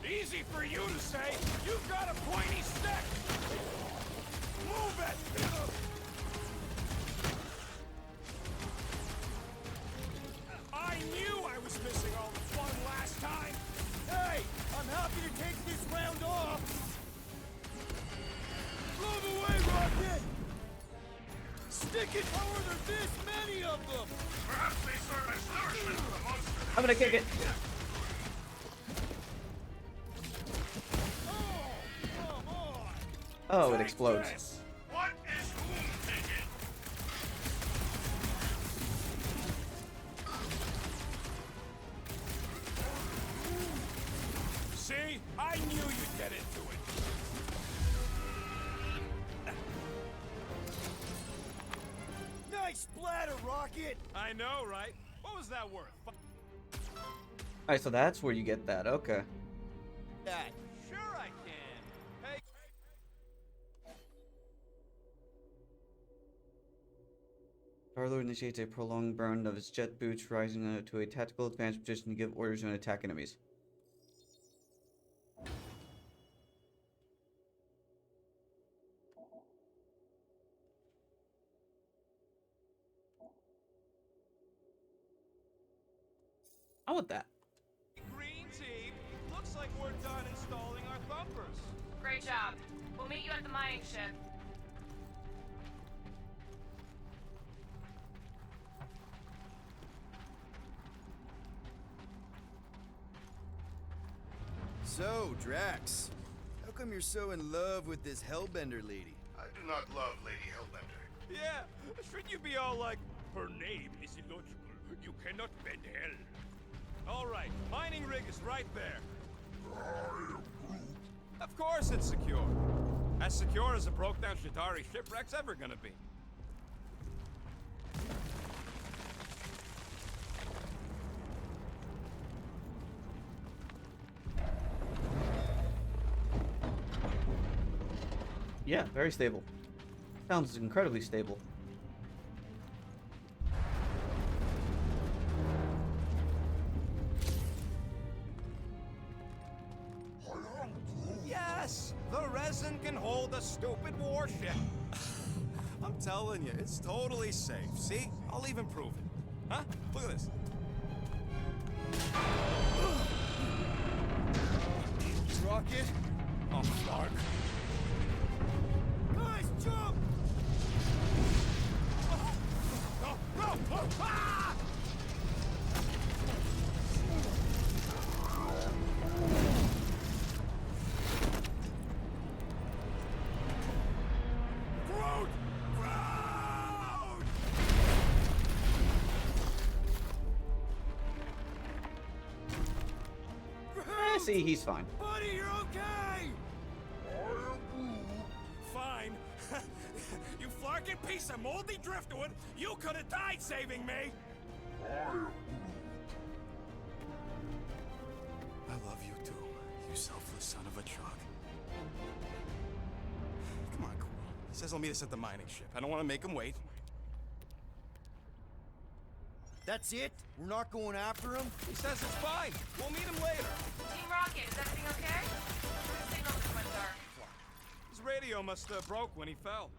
Easy for you to say! You've got a pointy stick! Move it! I knew I was missing all the fun last time! Hey! I'm happy to take this round off! Blow them away, Rocket! Stick it! How are there this many of them? Perhaps they serve as nourishment for the monster. I'm gonna kick it. Oh, come on! Oh, it Take explodes. this. What is whom thinking? See? I knew you'd get into it. Nice splatter, Rocket! I know, right? What was that worth? Alright, so that's where you get that. Okay. That. Sure I can. Hey. Star-Lord initiates a prolonged burn of his jet boots, rising to a tactical advanced position to give orders and attack enemies. I want that. Green team, looks like we're done installing our thumpers. Great job. We'll meet you at the mining ship. So, Drax, how come you're so in love with this Hellbender lady? I do not love Lady Hellbender. Yeah, shouldn't you be all like, her name is illogical. You cannot bend hell. All right, mining rig is right there. Of course it's secure. As secure as a broke-down Shidari shipwreck's ever gonna be. Yeah, very stable. Sounds incredibly stable. Yes, the resin can hold a stupid warship. I'm telling you, it's totally safe. See? I'll even prove it. Huh? Look at this. Rocket? Oh, fuck. Guys, jump! No, no! Ah! Groot! Groot! See, he's fine. Buddy, you're okay! Fine. You flarkin' piece of moldy driftwood! You could have died saving me! I love you too, you selfless son of a truck. Come on, cool. He says he'll meet us at the mining ship. I don't want to make him wait. That's it? We're not going after him? He says it's fine. We'll meet him later. Team Rocket, is everything okay? The signal just went dark. His radio must have broke when he fell.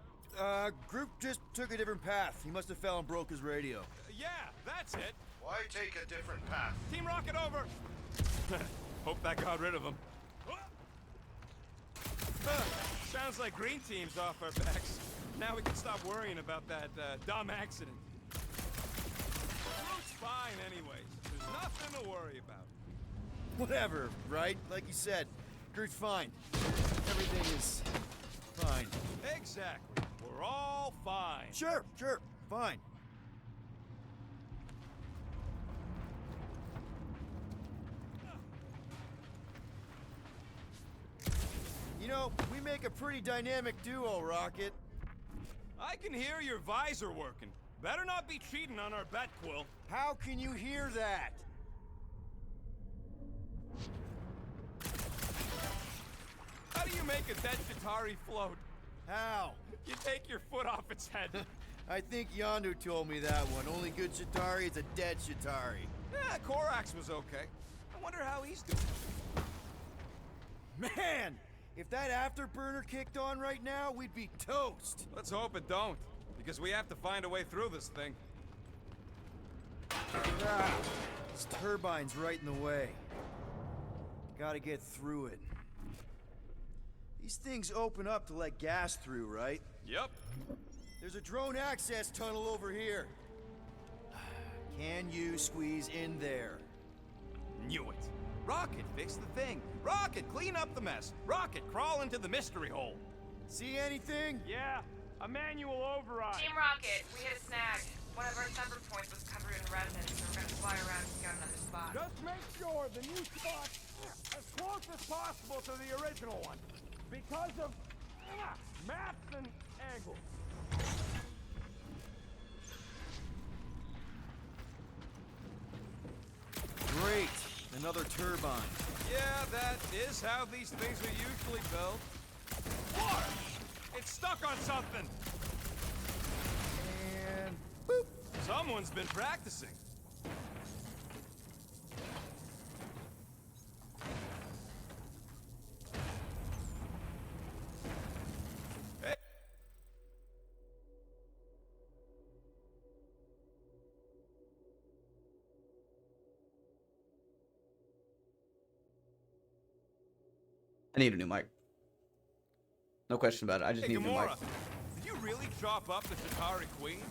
Group just took a different path. He must have fell and broke his radio. Yeah, that's it. Why take a different path? Team Rocket over. Hope that got rid of him. Sounds like Green Team's off our backs. Now we can stop worrying about that dumb accident. Groot's fine anyways. There's nothing to worry about. Whatever, right? Like you said, Groot's fine. Everything is fine. Exactly. We're all fine. Sure, fine. You know, we make a pretty dynamic duo, Rocket. I can hear your visor working. Better not be cheating on our bet, Quill. How can you hear that? How do you make a dead Chitauri float? How? You take your foot off its head. I think Yondu told me that one. Only good Chitauri is a dead Chitauri. Yeah, Korax was okay. I wonder how he's doing. Man! If that afterburner kicked on right now, we'd be toast. Let's hope it don't, because we have to find a way through this thing. Ah, this turbine's right in the way. Gotta get through it. These things open up to let gas through, right? Yep. There's a drone access tunnel over here. Can you squeeze in there? Knew it. Rocket, fix the thing. Rocket, clean up the mess. Rocket, crawl into the mystery hole. See anything? Yeah, a manual override. Team Rocket, we hit a snag. One of our temper points was covered in resin, so we're gonna fly around and scout another spot. Just make sure the new spot's as close as possible to the original one. Because of maps and angles. Great. Another turbine. Yeah, that is how these things are usually built. What? It's stuck on something. And boop. Someone's been practicing. Hey. I need a new mic. No question about it. I just Hey, need a new mic. Gamora, did you really chop up the Chitauri Queen?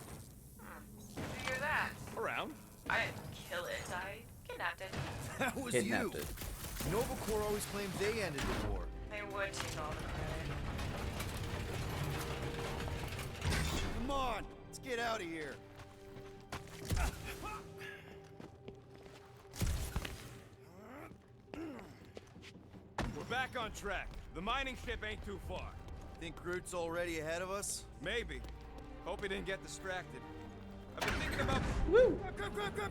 Did you hear that? Around? I didn't kill it. I kidnapped it. That was Kidnapped you. it. Nova Corps always claimed they ended the war. They would take all the credit. Come on, let's get out of here. We're back on track. The mining ship ain't too far. Think Groot's already ahead of us? Maybe. Hope he didn't get distracted. I've been thinking about... Woo!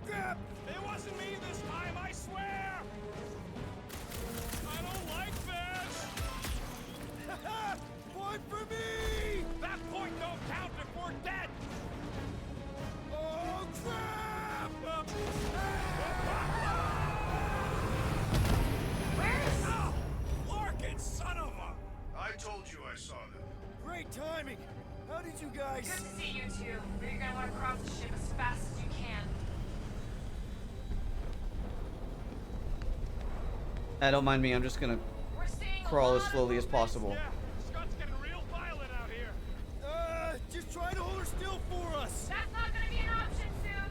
Grab! It wasn't me this time, I swear! I don't like this! Point for me! That point don't count if we're dead! Oh, crap! Where's... Ow! Larkin, son of a... I told you I saw them. Great timing! How did you guys... Good to see you two, but you're gonna want to cross the ship as fast as you can. Don't mind me. I'm just gonna We're seeing a crawl lot as of slowly as movement. possible. Yeah, Scott's getting real violent out here. Just try to hold her still for us! That's not gonna be an option soon.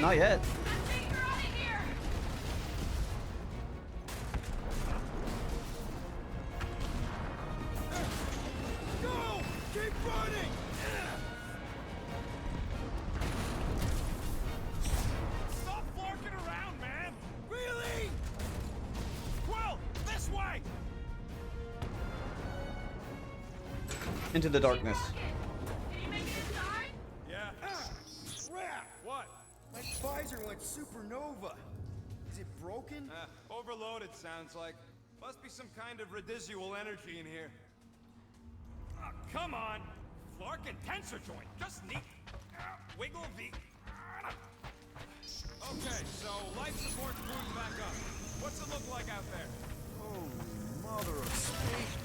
Not yet. Take her out of here! Go! Keep running! Stop flarking around, man! Really? Quill, this way! Into the darkness. Can you make it inside? Yeah. Crap! What? My visor went supernova. Is it broken? Overloaded, sounds like. Must be some kind of residual energy in here. Come on! Flarkin' tensor joint. Just neat. Wiggle the... Okay, so life support's booting back up. What's it look like out there? Holy mother of space.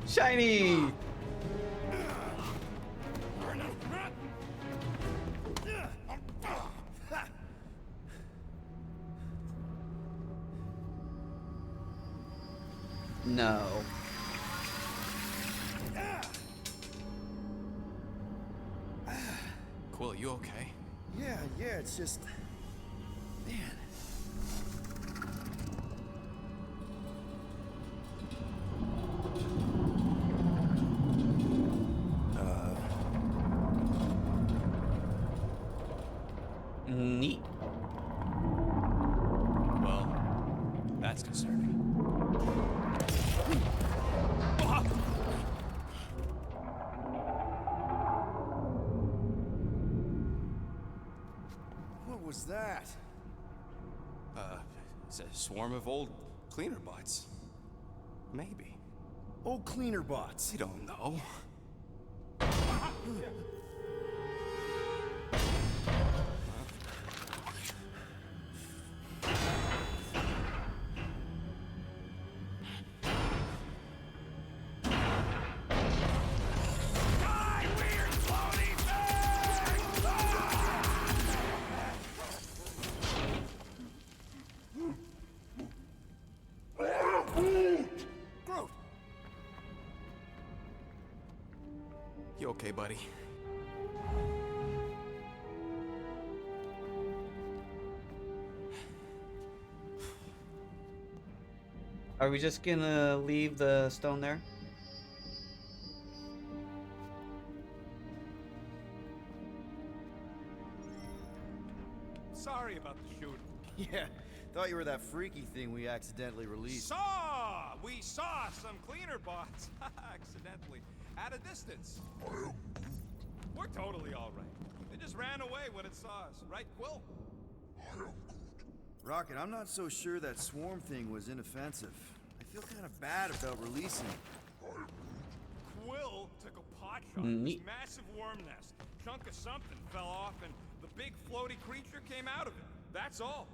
Shiny! No. Quill, you okay? Yeah, it's just... Man. Neat. Well, that's concerning. What was that? It's a swarm of old cleaner bots. Maybe. Old cleaner bots. I don't know. You okay, buddy? Are we just gonna leave the stone there? Sorry about the shooting. Yeah, thought you were that freaky thing we accidentally released. We saw some cleaner bots accidentally at a distance. We're totally all right. They just ran away when it saw us, right, Quill? Rocket, I'm not so sure that swarm thing was inoffensive. I feel kind of bad about releasing it. Quill took a pot shot at this massive worm nest. Chunk of something fell off, and the big floaty creature came out of it. That's all.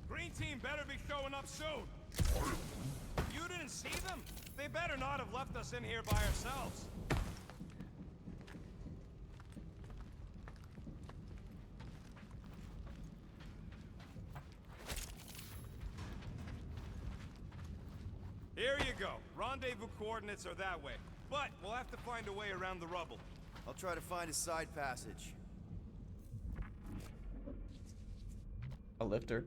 Green team better be showing up soon. You didn't see them? They better not have left us in here by ourselves. Here you go. Rendezvous coordinates are that way. But we'll have to find a way around the rubble. I'll try to find a side passage. A lifter.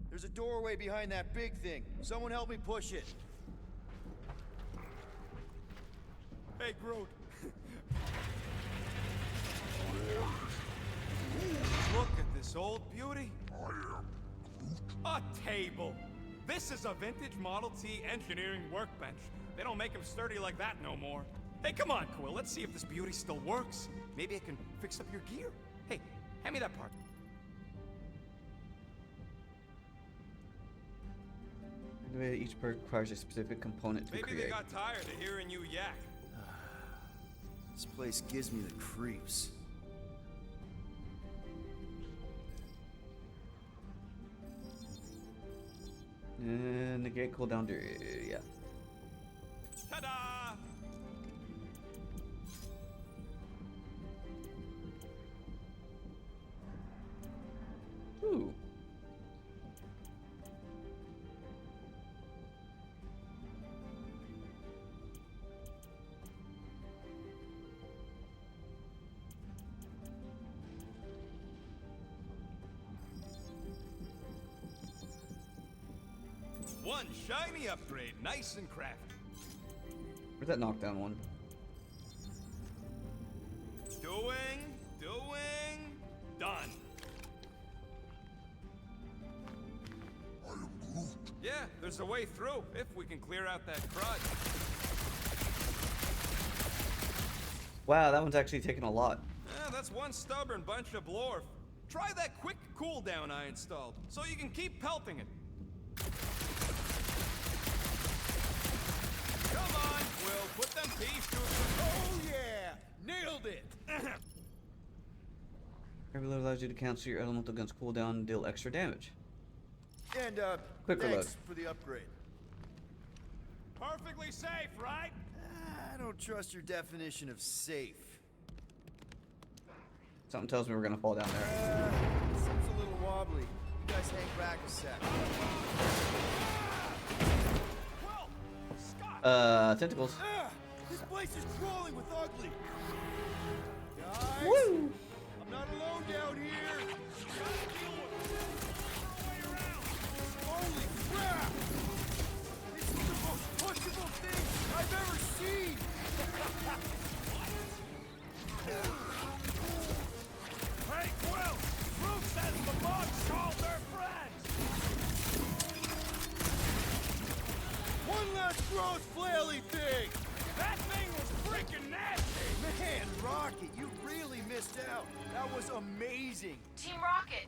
There's a doorway behind that big thing. Someone help me push it. Hey, Groot. Look at this old beauty. A table. This is a vintage Model T engineering workbench. They don't make them sturdy like that no more. Hey, come on, Quill. Let's see if this beauty still works. Maybe I can fix up your gear. Hey, hand me that part. Each perk requires a specific component to Maybe create. they got tired of hearing you yak. This place gives me the creeps. negate cooldown. Yeah. Ta-da! Ooh. One shiny upgrade, nice and crafty. Where's that knockdown one? Doing, done. Yeah, there's a way through, if we can clear out that crud. Wow, that one's actually taking a lot. That's one stubborn bunch of blorf. Try that quick cooldown I installed, so you can keep pelting it. Come on, we'll put them teeth to it. Oh yeah! Nailed it! Every load allows you to cancel your elemental gun's cooldown and deal extra damage. And Quick reload. thanks for the upgrade. Perfectly safe, right? I don't trust your definition of safe. Something tells me we're gonna fall down there. Seems a little wobbly. You guys hang back a sec. Well, Scott. Tentacles. This place is crawling with ugly. Guys, Woo! I'm not alone down here. Holy crap! This is the most pushable thing I've ever seen. Hey, Quill! Proof says the bugs called their friends! One last gross flaily thing. That thing was freaking nasty! Man, Rocket, you really missed out. That was amazing. Team Rocket!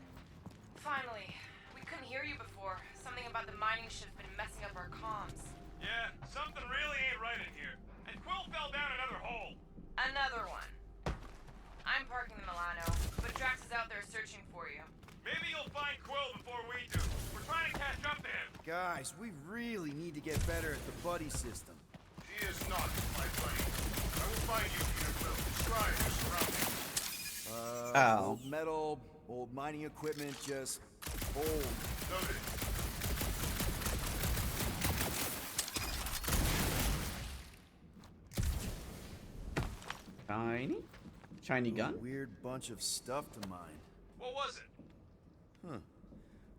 Finally. We couldn't hear you before. Something about the mining ship's been messing up our comms. Yeah, something really ain't right in here. And Quill fell down another hole. Another one. I'm parking in Milano, but Drax is out there searching for you. Maybe you'll find Quill before we do. We're trying to catch up to him. Guys, we really need to get better at the buddy system. He is not my buddy. I will find you, Peter Quill. Describe your surroundings. Ow. Old metal, old mining equipment, just old. Noted. Shiny gun. Weird bunch of stuff to mine. What was it? Huh.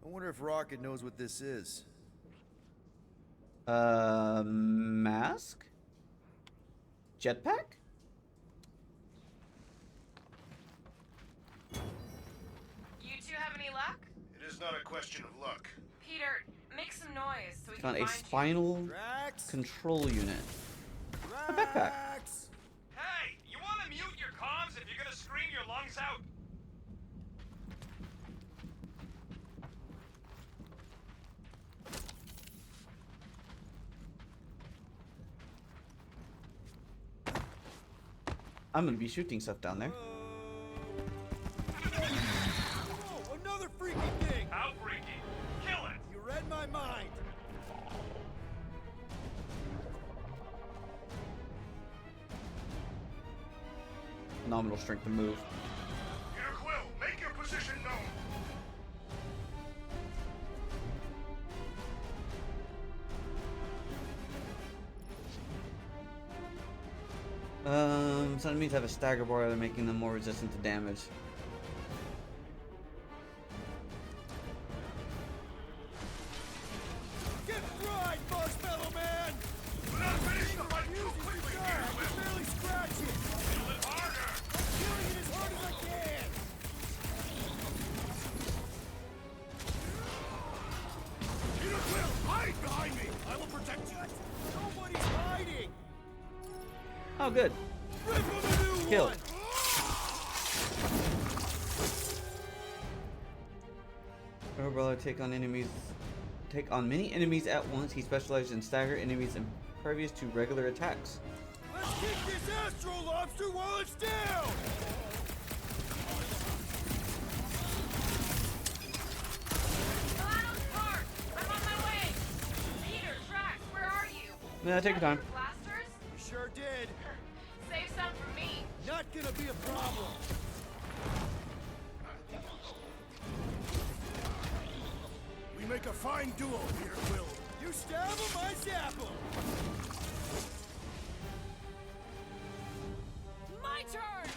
I wonder if Rocket knows what this is. Mask? Jetpack? You two have any luck? It is not a question of luck. Peter, make some noise so we Found can a find you. spinal Drax? control unit. Drax! Hey, you want to mute your comms if you're gonna scream your lungs out? I'm gonna be shooting stuff down there. Whoa, another freaky thing! How freaky. Kill it! You read my mind. Phenomenal strength to move. Peter Quill, make your position known. Some enemies have a stagger bar, making them more resistant to damage. Get fried, Marshmallow Man! We're not finished the fight too quickly, I Peter can Quill. barely scratch it! Kill it harder! I'm killing it as hard as I can! Peter Quill, hide behind me. I will protect you. Nobody's hiding! Oh, good. Rip him a new Kill. one! Umbrella take on many enemies at once. He specializes in stagger enemies impervious to regular attacks. Let's kick this Astro Lobster while it's down! Milano's parked! I'm on my way! Peter, Yeah, take your time. Blasters? You sure did. Save some for me. Not gonna be a problem. We make a fine duo here, Will. You stab him, I zap him. My turn!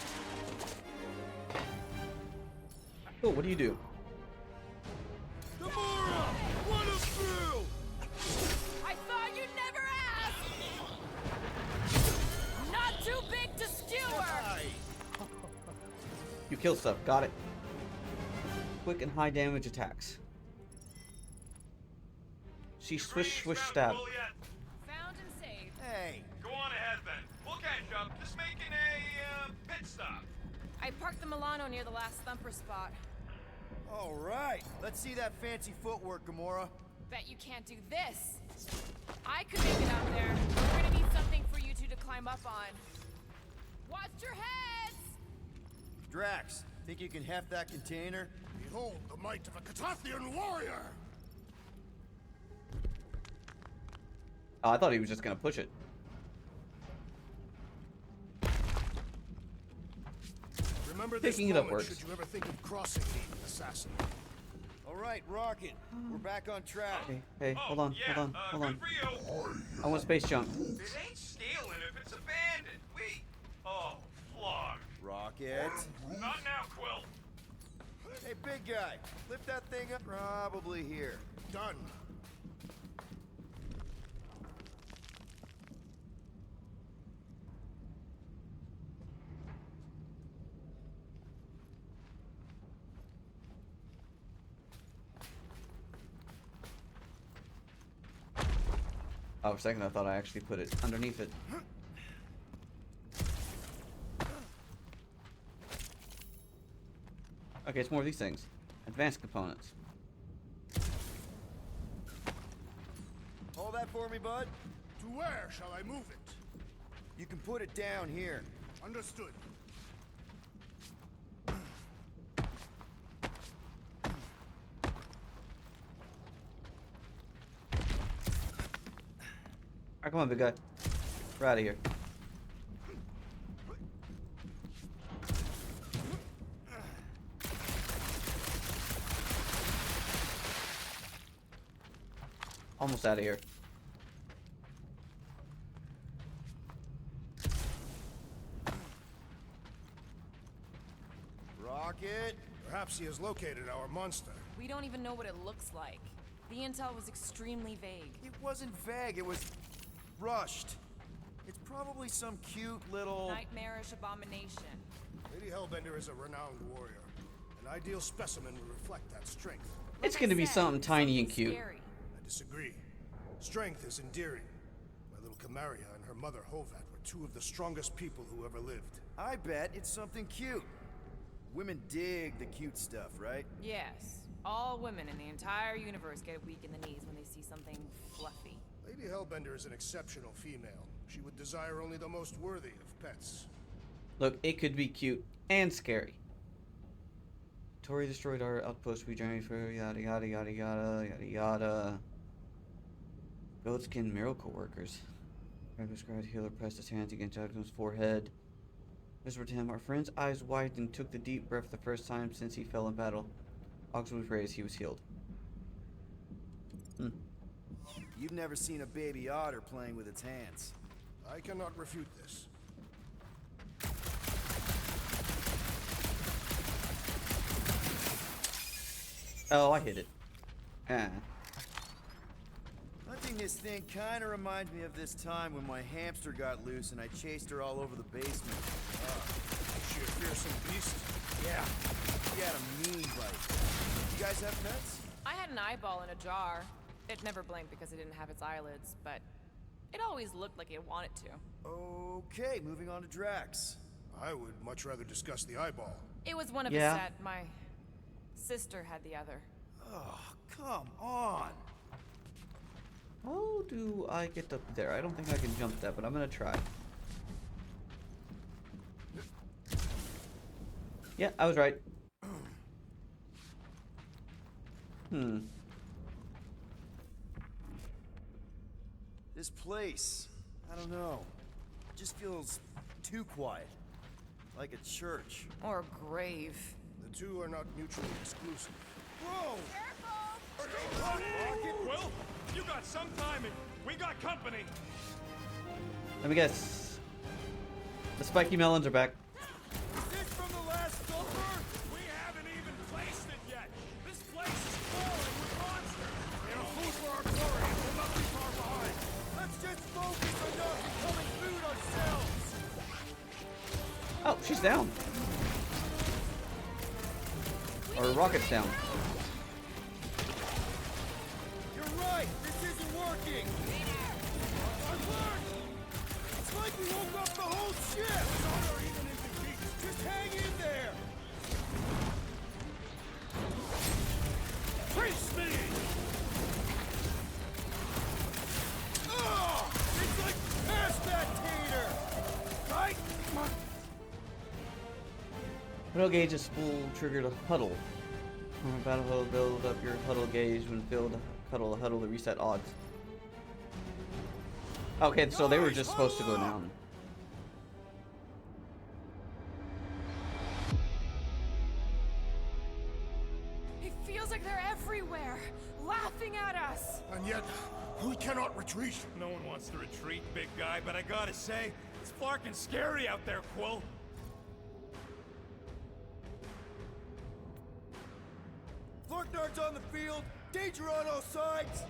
Oh, what do you do? Filmora, run him through. I thought you'd never ask! Not too big to skewer! You kill stuff. Got it. Quick and high damage attacks. She swish, swish, stab. Found and saved. Hey, Go on ahead then. We'll catch up. Just making a pit stop. I parked the Milano near the last thumper spot. all right. Let's see that fancy footwork, Gamora. Bet you can't do this. I could make it out there. We're gonna need something for you two to climb up on. Watch your heads! Drax, think you can heft that container? Behold the might of a Catathian warrior! Oh, I thought he was just gonna push it. Remember this Picking it up moment works. should you ever think of crossing the assassin. All right, Rocket. We're back on track. Hey, hold on, yeah, hold on. good for you. I want space junk. It ain't stealing if it's abandoned. Oh, flog. Rocket. Not now, Quill. Hey, big guy. Lift that thing up. Probably here. Done. Oh, for a second I thought I actually put it underneath it. Okay, it's more of these things. Advanced components. Hold that for me, bud. To where shall I move it? You can put it down here. Understood. Alright, come on, big guy. We're out of here. Almost out of here. Rocket. Perhaps he has located our monster. We don't even know what it looks like. The intel was extremely vague. It wasn't vague. It was rushed. It's probably some cute little... Nightmarish abomination. Lady Hellbender is a renowned warrior. An ideal specimen would reflect that strength. It's Like I gonna be said, something tiny and something cute. scary. I disagree. Strength is endearing. My little Camaria and her mother Hovat were two of the strongest people who ever lived. I bet it's something cute. Women dig the cute stuff, right? Yes. All women in the entire universe get weak in the knees when they see something fluffy. Lady Hellbender is an exceptional female. She would desire only the most worthy of pets. Look, it could be cute and scary. Tori destroyed our outpost. We journeyed for yada yada yada yada yada yada. Goatskin miracle workers. Prescribed healer pressed his hands against Jackson's forehead. Whispered to him, our friend's eyes widened and took the deep breath the first time since he fell in battle. Ox was raised, he was healed. You've never seen a baby otter playing with its hands. I cannot refute this. Oh, I hit it. Ah. Hunting this thing kind of reminds me of this time when my hamster got loose and I chased her all over the basement. Is she a fearsome beast? Yeah, she had a mean bite. You guys have pets? I had an eyeball in a jar. It never blinked because it didn't have its eyelids, but it always looked like it wanted to. Okay, moving on to Drax. I would much rather discuss the eyeball. It was one of Yeah. a set. My sister had the other. Oh, come on. How do I get up there? I don't think I can jump that, but I'm gonna try. Yeah, I was right. This place, I don't know. It just feels too quiet. Like a church. Or grave. The two are not mutually exclusive. Whoa! Well, you got some timing. We got company. Let me guess. The spiky melons are back. Is this from the last supper? We haven't even placed it yet. This place is crawling with monsters. They're food for our glory, and we'll not be far behind. Let's just focus on not becoming food ourselves! Oh, she's down. Or Rocket's down. You're right! This isn't working! Our work! It's like we woke up the whole ship! Just hang in there! Face me! Oh! It's like past that tater! Right? Huddle gauge is full triggered a huddle. On a battlefield, build up your huddle gauge when filled. Huddle to reset odds. Okay, so they were just supposed to go down. It feels like they're everywhere, laughing at us. And yet, we cannot retreat. No one wants to retreat, big guy, but I gotta say, it's flarkin' scary out there, Quill. Florknard's on the field, danger on all sides.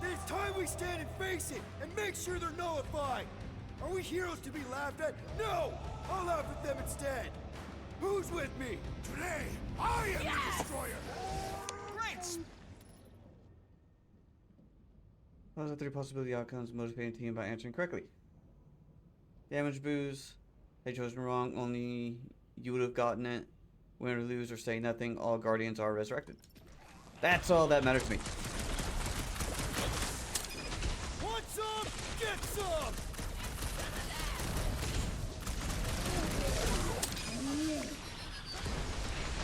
Then it's time we stand and face it, and make sure they're nullified. Are we heroes to be laughed at? No! I'll laugh at them instead. Who's with me? Today, I am the destroyer. Great! What are the 3 possibility outcomes motivating team by answering correctly? Damage boost. They chosen wrong. Only you would have gotten it. Win or lose or say nothing. All guardians are resurrected. That's all that matters to me. Want some? Get some!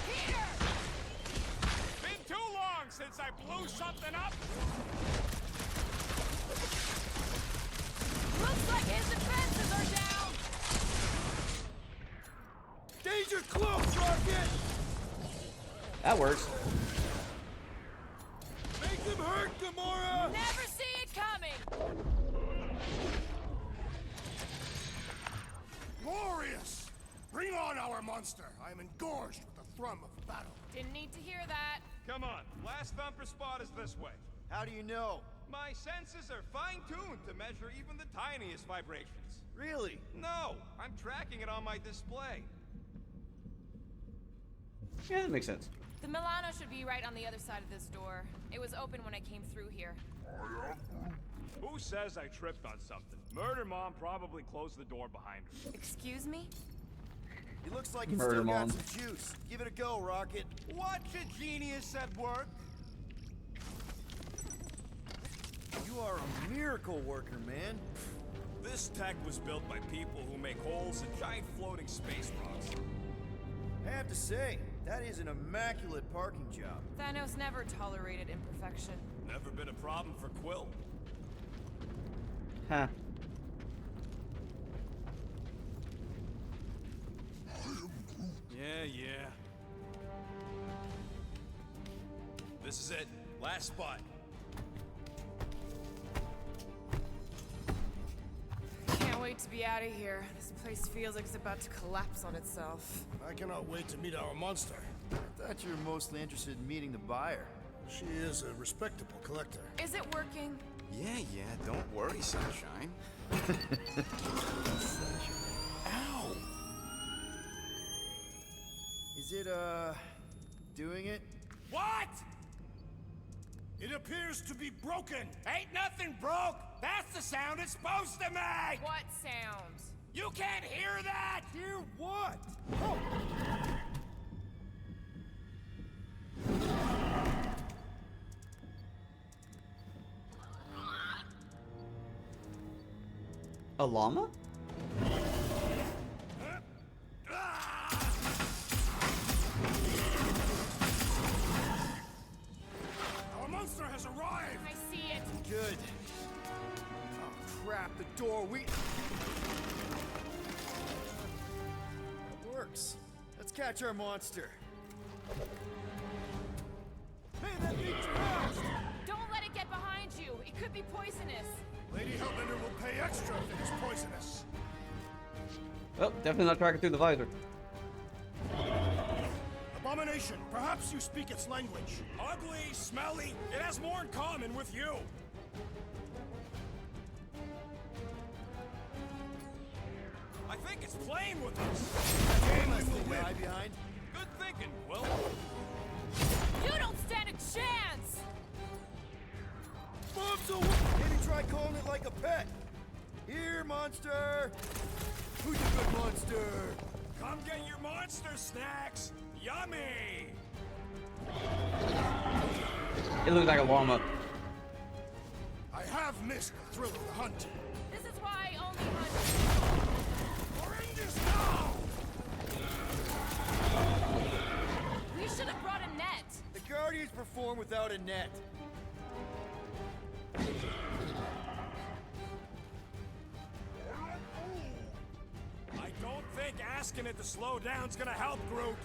Here! Been too long since I blew something up. Looks like his defenses are down. Danger close, Rocket! That works. Make them hurt, Gamora! Never see it coming. Glorious! Bring on our monster. I am engorged with the thrum of battle. Didn't need to hear that. Come on, last thumper spot is this way. How do you know? My senses are fine-tuned to measure even the tiniest vibrations. Really? No, I'm tracking it on my display. Yeah, that makes sense. The Milano should be right on the other side of this door. It was open when I came through here. Who says I tripped on something? Murder Mom probably closed the door behind her. Excuse me? It looks like it's Murder still Mom. got some juice. Give it a go, Rocket. Watch a genius at work. You are a miracle worker, man. This tech was built by people who make holes in giant floating space rocks. I have to say, that is an immaculate parking job. Thanos never tolerated imperfection. Never been a problem for Quill. Huh. Yeah. This is it. Last spot. Can't wait to be out of here. This place feels like it's about to collapse on itself. I cannot wait to meet our monster. I thought you were mostly interested in meeting the buyer. She is a respectable collector. Is it working? Yeah, don't worry, Sunshine. Ow! Is it, doing it? What? It appears to be broken. Ain't nothing broke. That's the sound it's supposed to make. What sound? You can't hear that. Hear what? A llama? Our monster has arrived. I see it. Good. Oh, crap, the door, It works. Let's catch our monster. Hey, that thing's fast! Don't let it get behind you. It could be poisonous. Lady Hellbender will pay extra if it is poisonous. Oh, definitely not tracking through the visor. Abomination, perhaps you speak its language. Ugly, smelly. It has more in common with you. I think it's playing with us. Game we will win. Behind. Good thinking, Will. You don't stand a chance! Bob's a Maybe try calling it like a pet. Here, monster. Who's a good monster? Come get your monster snacks. Yummy. It looks like a llama. I have missed the thrill of the hunt. This is why I only hunt. Horrendous now. We should have brought a net. The Guardians perform without a net. I don't think asking it to slow down's gonna help, Groot.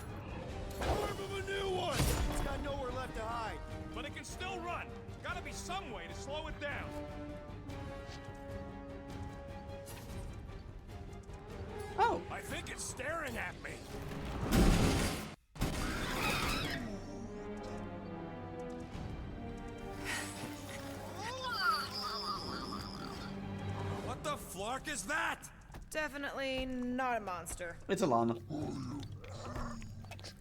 Form of a new one! It's got nowhere left to hide. But it can still run. Gotta be some way to slow it down. Oh, I think it's staring at me. What the flark is that? Definitely not a monster. it's a llama.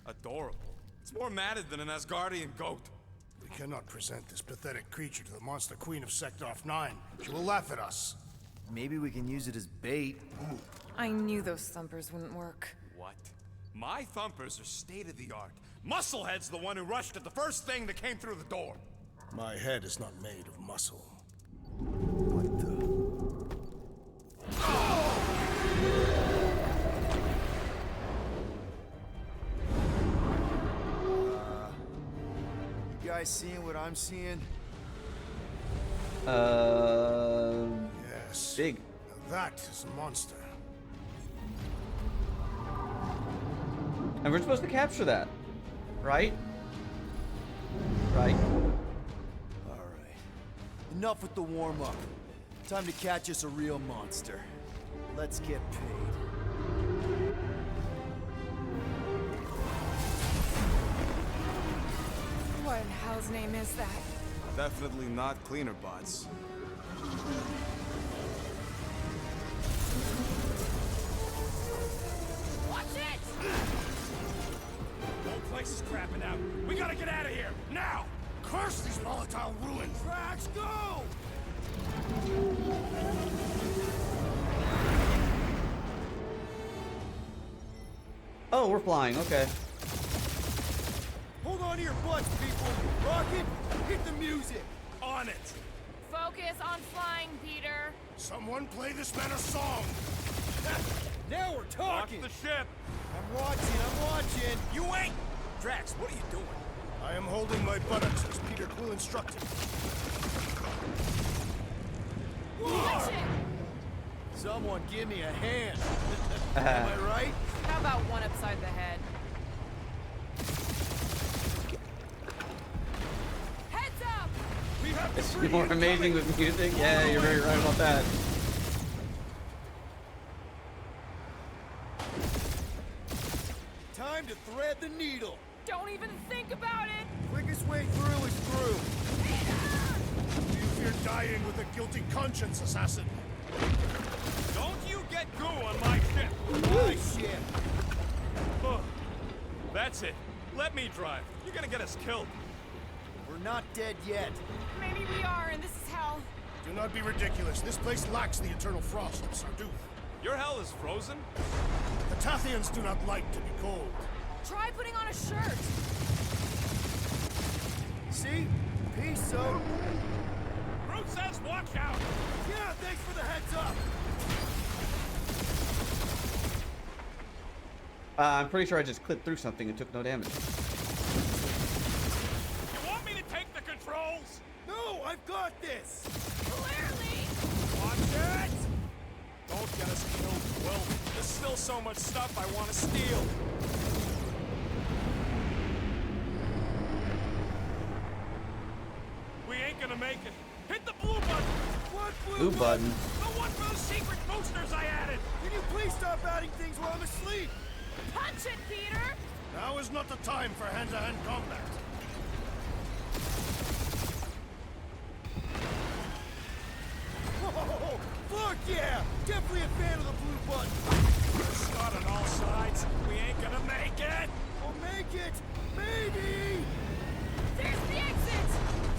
Adorable. It's more matted than an Asgardian goat. We cannot present this pathetic creature to the monster queen of Sector 9. She will laugh at us. Maybe we can use it as bait. I knew those thumpers wouldn't work. What? My thumpers are state-of-the-art. Musclehead's the one who rushed at the first thing that came through the door. My head is not made of muscle. What the? You guys seeing what I'm seeing? Yes. Big. Now that is a monster. And we're supposed to capture that, right? Right. Alright. Enough with the warm-up. Time to catch us a real monster. Let's get paid. What in hell's name is that? Definitely not cleaner bots. Watch it! The whole place is crapping out. We gotta get out of here, now! Curse these volatile ruins! Drax, go! Oh, we're flying. Okay. Hold on to your butts, people! Rocket, hit the music! On it! Focus on flying, Peter. Someone play this man a song! Now we're Watch talking! the ship! I'm watching! You ain't! Drax, what are you doing? I am holding my buttocks as Peter Quill instructed. Watch it! Someone give me a hand! Am I right? How about one upside the head? Heads up! We have to It's free more him amazing coming. with music. Yeah, you're very right about that. Time to thread the needle! Don't even think about it! Quickest way through is through. Do you fear dying with a guilty conscience, assassin? Don't you get goo on my ship! My ship! Ugh. That's it. Let me drive. You're gonna get us killed. We're not dead yet. Maybe we are, and this is hell. Do not be ridiculous. This place lacks the eternal frost of Sarduth. Your hell is frozen? The Tathians do not like to be cold. Try putting on a shirt. See? Peace, so. Groot says watch out! Yeah, thanks for the heads up! I'm pretty sure I just clipped through something and took no damage. You want me to take the controls? No, I've got this! Clearly! Watch Shit! Don't get us killed, Will. There's still so much stuff I want to steal. We ain't gonna make it. Hit the blue button! What Blue button. The one for the secret boosters I added! Can you please stop adding things while I'm asleep? Punch it, Peter! Now is not the time for hand-to-hand combat. Whoa! Fuck yeah! Definitely a fan of the blue button. Shot on all sides. We ain't gonna make it! We'll make it! Maybe! There's the exit!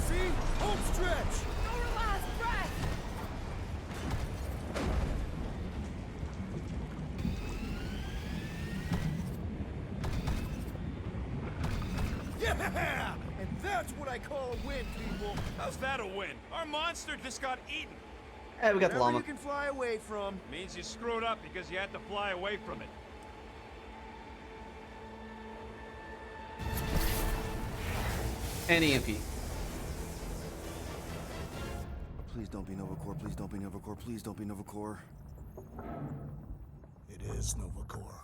See? Home stretch! Go relax, breath! Yeah! And that's what I call a win, people. How's that a win? Our monster just got eaten. Hey, we got the Whatever llama. you can fly away from. Means you screwed up because you had to fly away from it. And EMP. Please don't be Novacore, please don't be Novacore, please don't be Novacore. It is Novacore.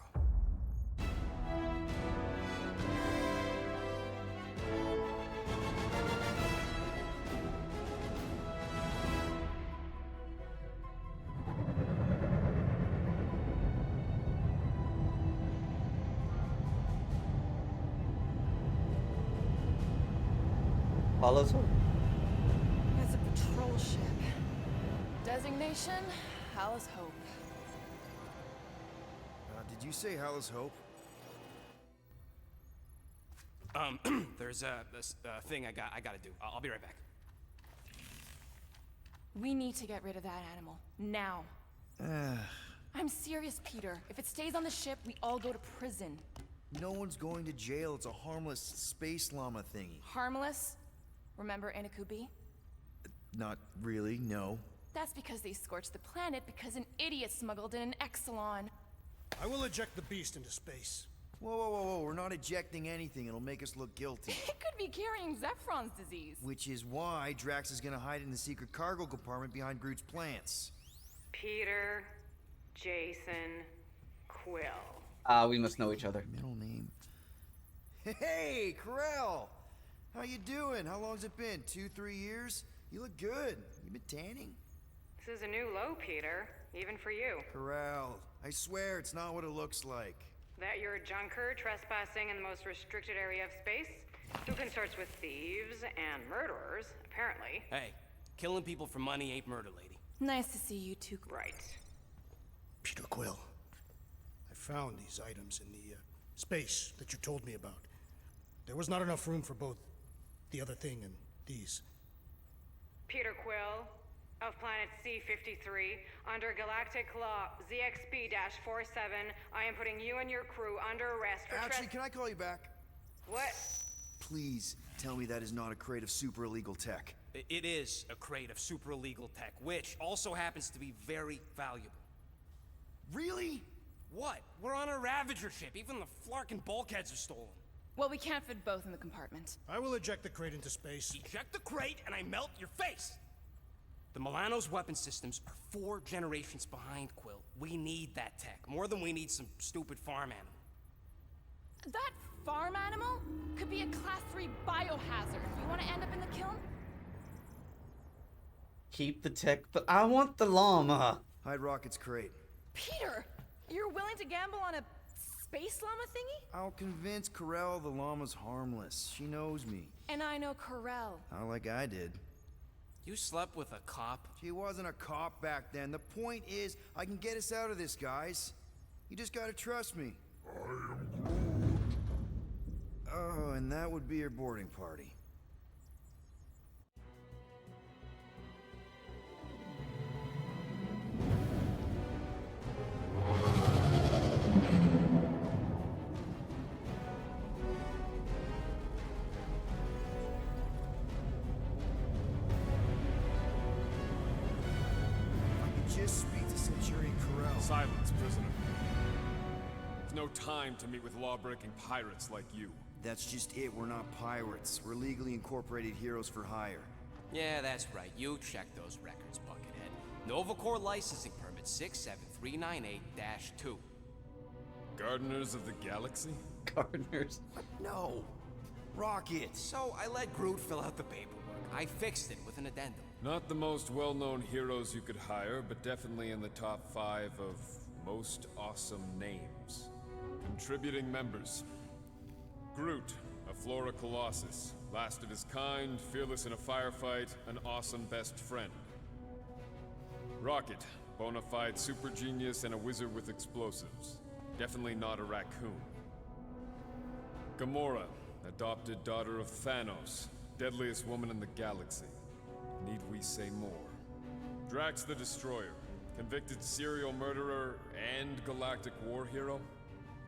Follows her. It's a patrol ship. Designation, Hallis Hope. Did you say Hallis Hope? There's this thing I gotta do. I'll be right back. We need to get rid of that animal. Now. I'm serious, Peter. If it stays on the ship, we all go to prison. No one's going to jail. It's a harmless space llama thingy. Harmless? Remember Inakubi? Not really, no. That's because they scorched the planet because an idiot smuggled in an Exelon. I will eject the beast into space. Whoa, whoa, whoa, whoa. We're not ejecting anything. It'll make us look guilty. It could be carrying Zephron's disease. Which is why Drax is gonna hide in the secret cargo compartment behind Groot's plants. Peter, Jason, Quill. We must know each other. Middle name. Hey, Corell! How you doing? How long's it been? 2-3 years? You look good. You been tanning? This is a new low, Peter. Even for you. Corell, I swear it's not what it looks like. That you're a junker trespassing in the most restricted area of space? Who consorts with thieves and murderers, apparently. Hey, killing people for money ain't murder, lady. Nice to see you two. Right. Peter Quill, I found these items in the space that you told me about. There was not enough room for both the other thing and these. Peter Quill, of planet C-53, under Galactic Law ZXP-47, I am putting you and your crew under arrest for Actually, can I call you back? What? Please tell me that is not a crate of super illegal tech. It is a crate of super illegal tech, which also happens to be very valuable. Really? What? We're on a Ravager ship. Even the flarkin' bulkheads are stolen. Well, we can't fit both in the compartment. I will eject the crate into space. Eject the crate and I melt your face! The Milano's weapon systems are 4 generations behind, Quill. We need that tech, more than we need some stupid farm animal. That farm animal could be a Class 3 biohazard. You want to end up in the kiln? Keep the tech, but I want the llama. Hide Rocket's crate. Peter, you're willing to gamble on a space llama thingy? I'll convince Corell the llama's harmless. She knows me. And I know Corell. Not like I did. You slept with a cop? She wasn't a cop back then. The point is, I can get us out of this, guys. You just gotta trust me. Oh, and that would be your boarding party. Just speak to Centurion Corell. Silence, prisoner. There's no time to meet with law-breaking pirates like you. That's just it. We're not pirates. We're legally incorporated heroes for hire. Yeah, that's right. You check those records, Buckethead. Nova Corps licensing permit 67398-2. Gardeners of the Galaxy? Gardeners. No. Rocket. So I let Groot fill out the paperwork. I fixed it with an addendum. Not the most well-known heroes you could hire, but definitely in the top 5 of most awesome names. Contributing members. Groot, a Flora Colossus. Last of his kind, fearless in a firefight, an awesome best friend. Rocket, bona fide super genius and a wizard with explosives. Definitely not a raccoon. Gamora, adopted daughter of Thanos, deadliest woman in the galaxy. Need we say more? Drax the Destroyer, convicted serial murderer and galactic war hero,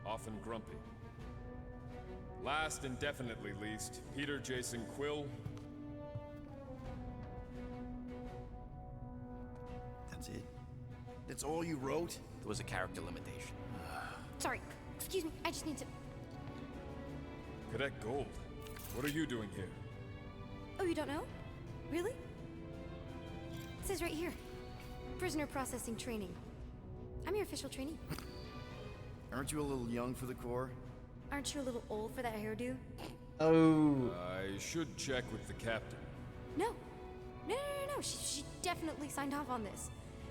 often grumpy. Last and definitely least, Peter Jason Quill. That's it? That's all you wrote? There was a character limitation. Sorry, excuse me, I just need to... Cadet Gold, what are you doing here? Oh, you don't know? Really? It says right here. Prisoner processing training. I'm your official trainee. Aren't you a little young for the Corps? Aren't you a little old for that hairdo? Oh. I should check with the captain. No. No. She definitely signed off on this.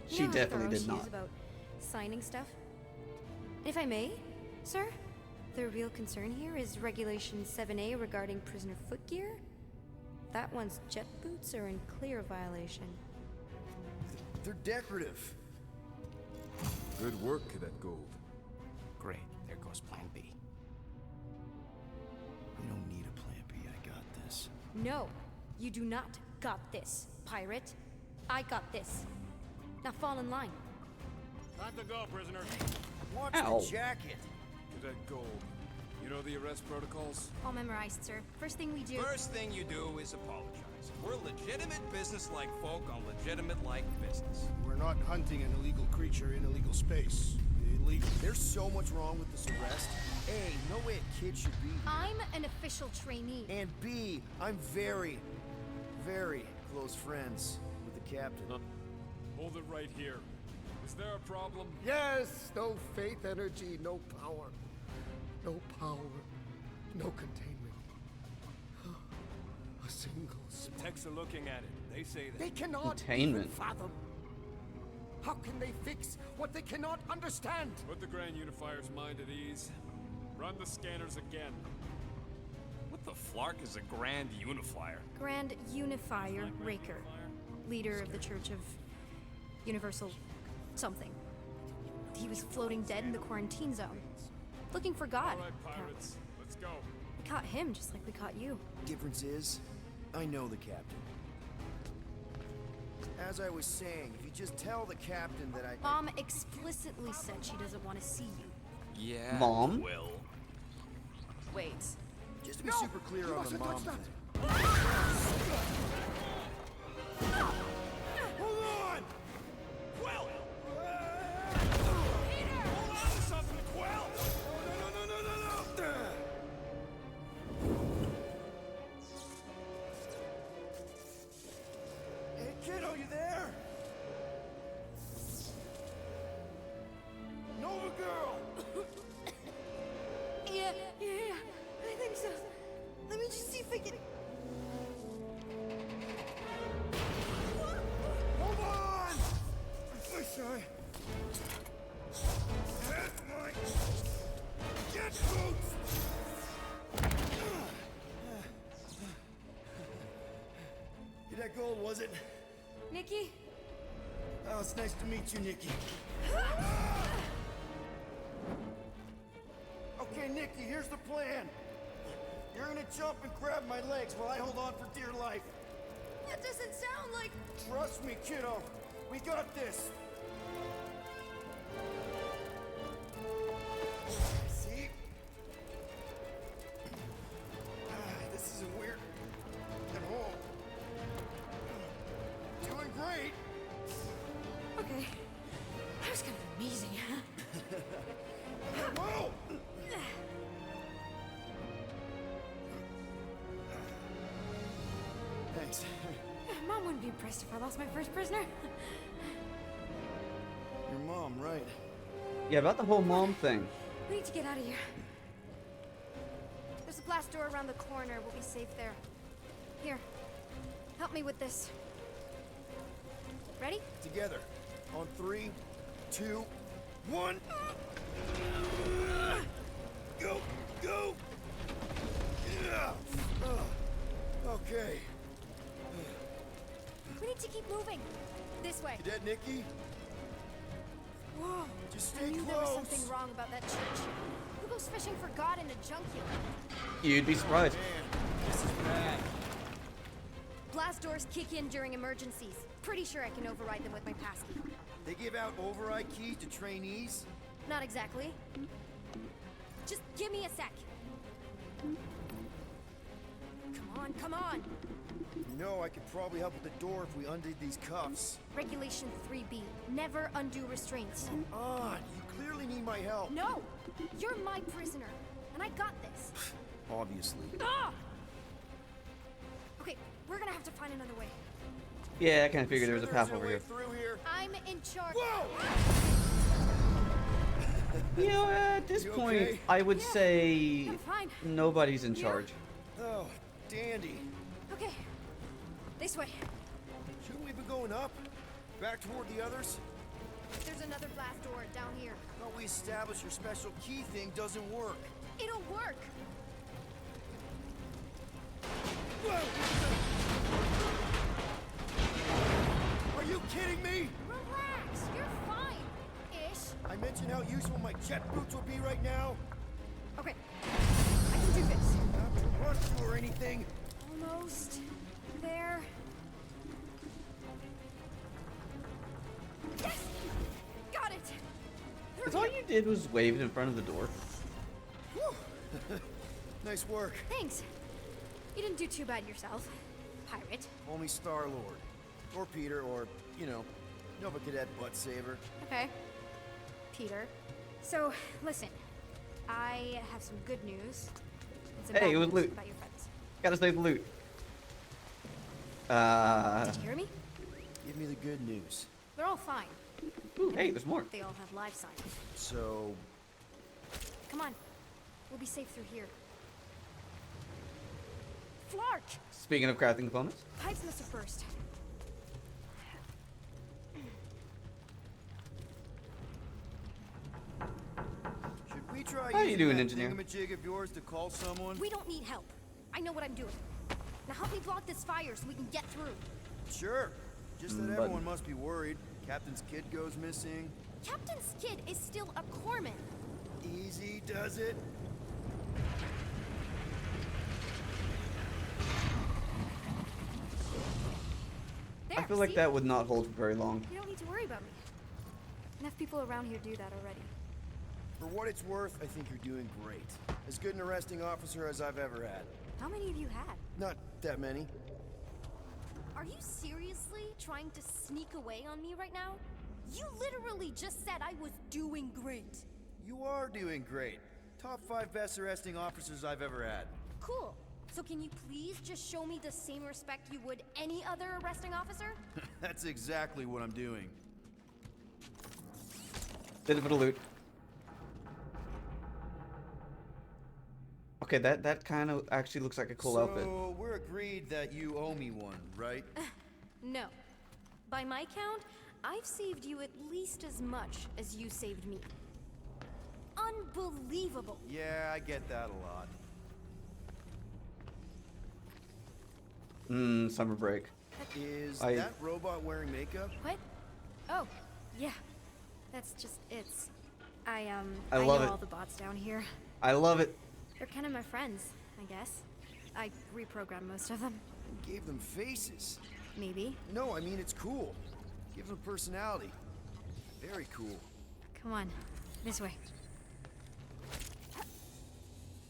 You She know how definitely thorough did she not. is about signing stuff? If I may, sir, the real concern here is Regulation 7A regarding prisoner footgear. That one's jet boots are in clear violation. They're decorative. Good work, Cadet Gold. Great. There goes Plan B. We don't need a plan B. I got this. No, you do not got this, pirate. I got this. Now fall in line. Time to go, prisoner. Watch Ow. the jacket. Cadet Gold, you know the arrest protocols? All memorized, sir. First thing we do... First thing you do is apologize. We're legitimate business-like folk on legitimate-like business. We're not hunting an illegal creature in illegal space. Illegal. There's so much wrong with this arrest. A, no way a kid should be here. I'm an official trainee. And B, I'm very, very close friends with the captain. Hold it right here. Is there a problem? Yes, no faith energy, no power. No power, no containment. A single spark. Techs are looking at it. They say that. They cannot Containment. even fathom. How can they fix what they cannot understand? Put the Grand Unifier's mind at ease. Run the scanners again. What the flark is a Grand Unifier? Grand Unifier Raker, leader of the Church of Universal something. He was floating dead in the quarantine zone, looking for God. All right, pirates, let's go. We caught him just like we caught you. Difference is, I know the captain. As I was saying, if you just tell the captain that I... Mom explicitly said she doesn't want to see you. Yeah. Mom? Will. Wait. Just to be super clear on the mom thing. Hold on! Quill! Peter! Hold on to something, Quill! No! Hey, kiddo, you there? Nova Girl! Yeah, I think so. Let me just see if I can... Hold on! I'm sorry. Get my... Get boots! Cadet Gold, was it? Nikki? Oh, it's nice to meet you, Nikki. Okay, Nikki, here's the plan. You're gonna jump and grab my legs while I hold on for dear life. That doesn't sound like... Trust me, kiddo. We got this. See? This isn't weird at all. Doing great. Okay. That was kind of amazing, huh? Whoa! Thanks. Mom wouldn't be impressed if I lost my first prisoner. Mom, right? Yeah, about the whole mom thing. We need to get out of here. There's a blast door around the corner. We'll be safe there. Here, help me with this. Ready? Together. On 3, 2, 1. Go! Go! Yeah. Okay. We need to keep moving. This way. Cadet Nikki? Whoa. Just I stay knew there was close. something wrong about that church. Who goes fishing for God in a junkyard? You'd be surprised. Man, this is bad. Blast doors kick in during emergencies. Pretty sure I can override them with my passkey. They give out override keys to trainees? Not exactly. Just give me a sec. Come on, come on. You know, I could probably help with the door if we undid these cuffs. Regulation 3B. Never undo restraints. Come on, you clearly need my help. No! You're my prisoner, and I got this. Obviously. Ah! Okay, we're gonna have to find another way. Yeah, I kind of figured there was a path no over way here. through here. I'm in charge. Whoa! You know, at this You point, okay? I would Yeah, say I'm fine. nobody's in Yeah. charge. Oh, dandy. Okay, this way. Shouldn't we be going up? Back toward the others? There's another blast door down here. Thought we established your special key thing doesn't work. It'll work. Whoa! Are you kidding me? Relax, you're fine. Ish. I mentioned how useful my jet boots will be right now. Okay, I can do this. Not to rush you or anything. Almost there. Yes! Got it! Because all you did was wave it in front of the door. Nice work. Thanks. You didn't do too bad yourself, pirate. Only Star-Lord. Or Peter, or, you know, Nova Cadet Butt Saver. Okay. Peter. So, listen. I have some good news. And some Hey, bad it was news loot. about your friends. Gotta save the loot. Did you hear me? Give me the good news. They're all fine. Ooh, hey, there's more. They all have life signs. So, Come on. We'll be safe through here. Flark! Speaking of crafting components. Pipes must have burst. should we try How you using doing, that engineer? thingamajig of yours to call someone? We don't need help. I know what I'm doing. Now help me block this fire so we can get through. Sure. Just that Button. everyone must be worried. Captain's kid goes missing. Captain's kid is still a corpsman. Easy does it. There, I feel like see? that would not hold for very long. You don't need to worry about me. Enough people around here do that already. For what it's worth, I think you're doing great. As good an arresting officer as I've ever had. How many of you had? Not that many. Are you seriously trying to sneak away on me right now? You literally just said I was doing great. You are doing great. Top 5 best arresting officers I've ever had. Cool. So can you please just show me the same respect you would any other arresting officer? That's exactly what I'm doing. Did it for the loot. Okay, that kind of actually looks like a cool outfit. So, we're agreed that you owe me one, right? No. By my count, I've saved you at least as much as you saved me. Unbelievable. Yeah, I get that a lot. Summer break. Is I- that robot wearing makeup? What? Oh, yeah. That's just it's. I I love know it. all the bots down here. I love it. They're kind of my friends, I guess. I reprogrammed most of them. You gave them faces. Maybe. No, I mean it's cool. Give them personality. Very cool. Come on, this way.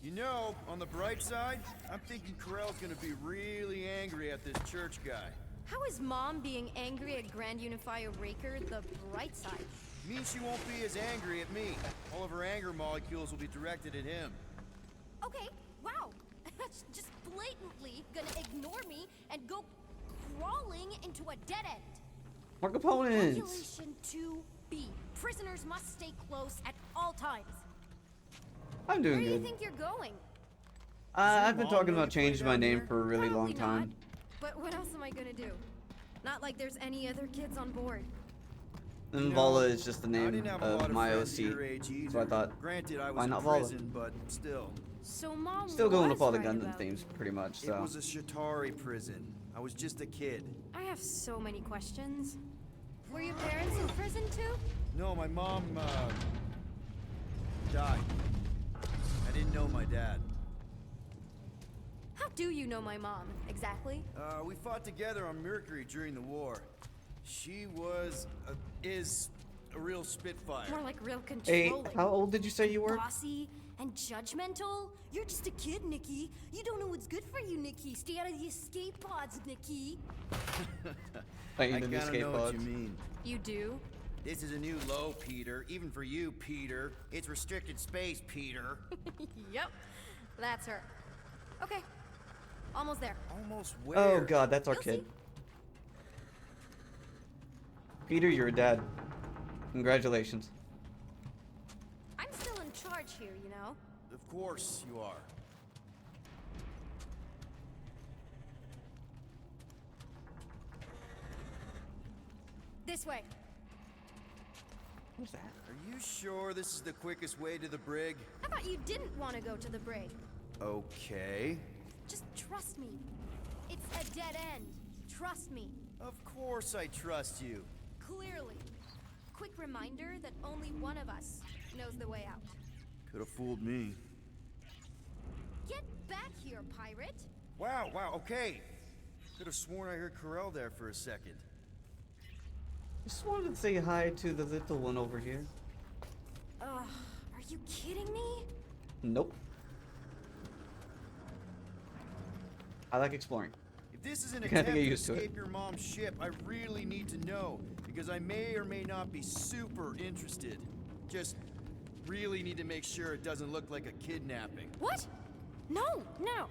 You know, on the bright side, I'm thinking Corell's gonna be really angry at this church guy. How is Mom being angry at Grand Unifier Raker the bright side? Means she won't be as angry at me. All of her anger molecules will be directed at him. Okay, wow. Just blatantly gonna ignore me and go crawling into a dead end. More components. Regulation B. Prisoners must stay close at all times. I'm doing Where do you good. think you're going? I've been talking about changing my name for a really long Probably time. not. But what else am I gonna do? Not like there's any other kids on board. And Vala is just the I name didn't have a lot of of my friends your OC. age either. So I thought, Granted, I was why in not Vala? prison, but still. So Mom Still going was with all the right Gundam about themes, pretty much. It So was a Shatari prison. I was just a kid. I have so many questions. Were your parents in prison too? No, my mom, died. I didn't know my dad. How do you know my mom, exactly? We fought together on Mercury during the war. She is a real spitfire. More like real hey, controlling. how old did you say you were? Bossy and judgmental? You're just a kid, Nikki. You don't know what's good for you, Nikki. Stay out of the escape pods, Nikki. Playing I in the kinda escape know what pods. you mean. You do? This is a new low, Peter. Even for you, Peter. It's restricted space, Peter. Yep. That's her. Okay. Almost there. Almost where? Oh god, that's our You'll kid. see. Peter, you're a dad. Congratulations. I'm still in charge here, you know? Of course you are. This way. Who's that? Are you sure this is the quickest way to the brig? I thought you didn't want to go to the brig. Okay. Just trust me. It's a dead end. Trust me. Of course I trust you. Clearly. Quick reminder that only one of us knows the way out. Could have fooled me. Get back here, pirate! Wow, okay. Could have sworn I heard Corel there for a second. Just wanted to say hi to the little one over here. Ugh, are you kidding me? Nope. I like exploring. If this is an Gotta attempt get to used to it. escape your mom's ship, I really need to know, because I may or may not be super interested. Just really need to make sure it doesn't look like a kidnapping. What? No, no.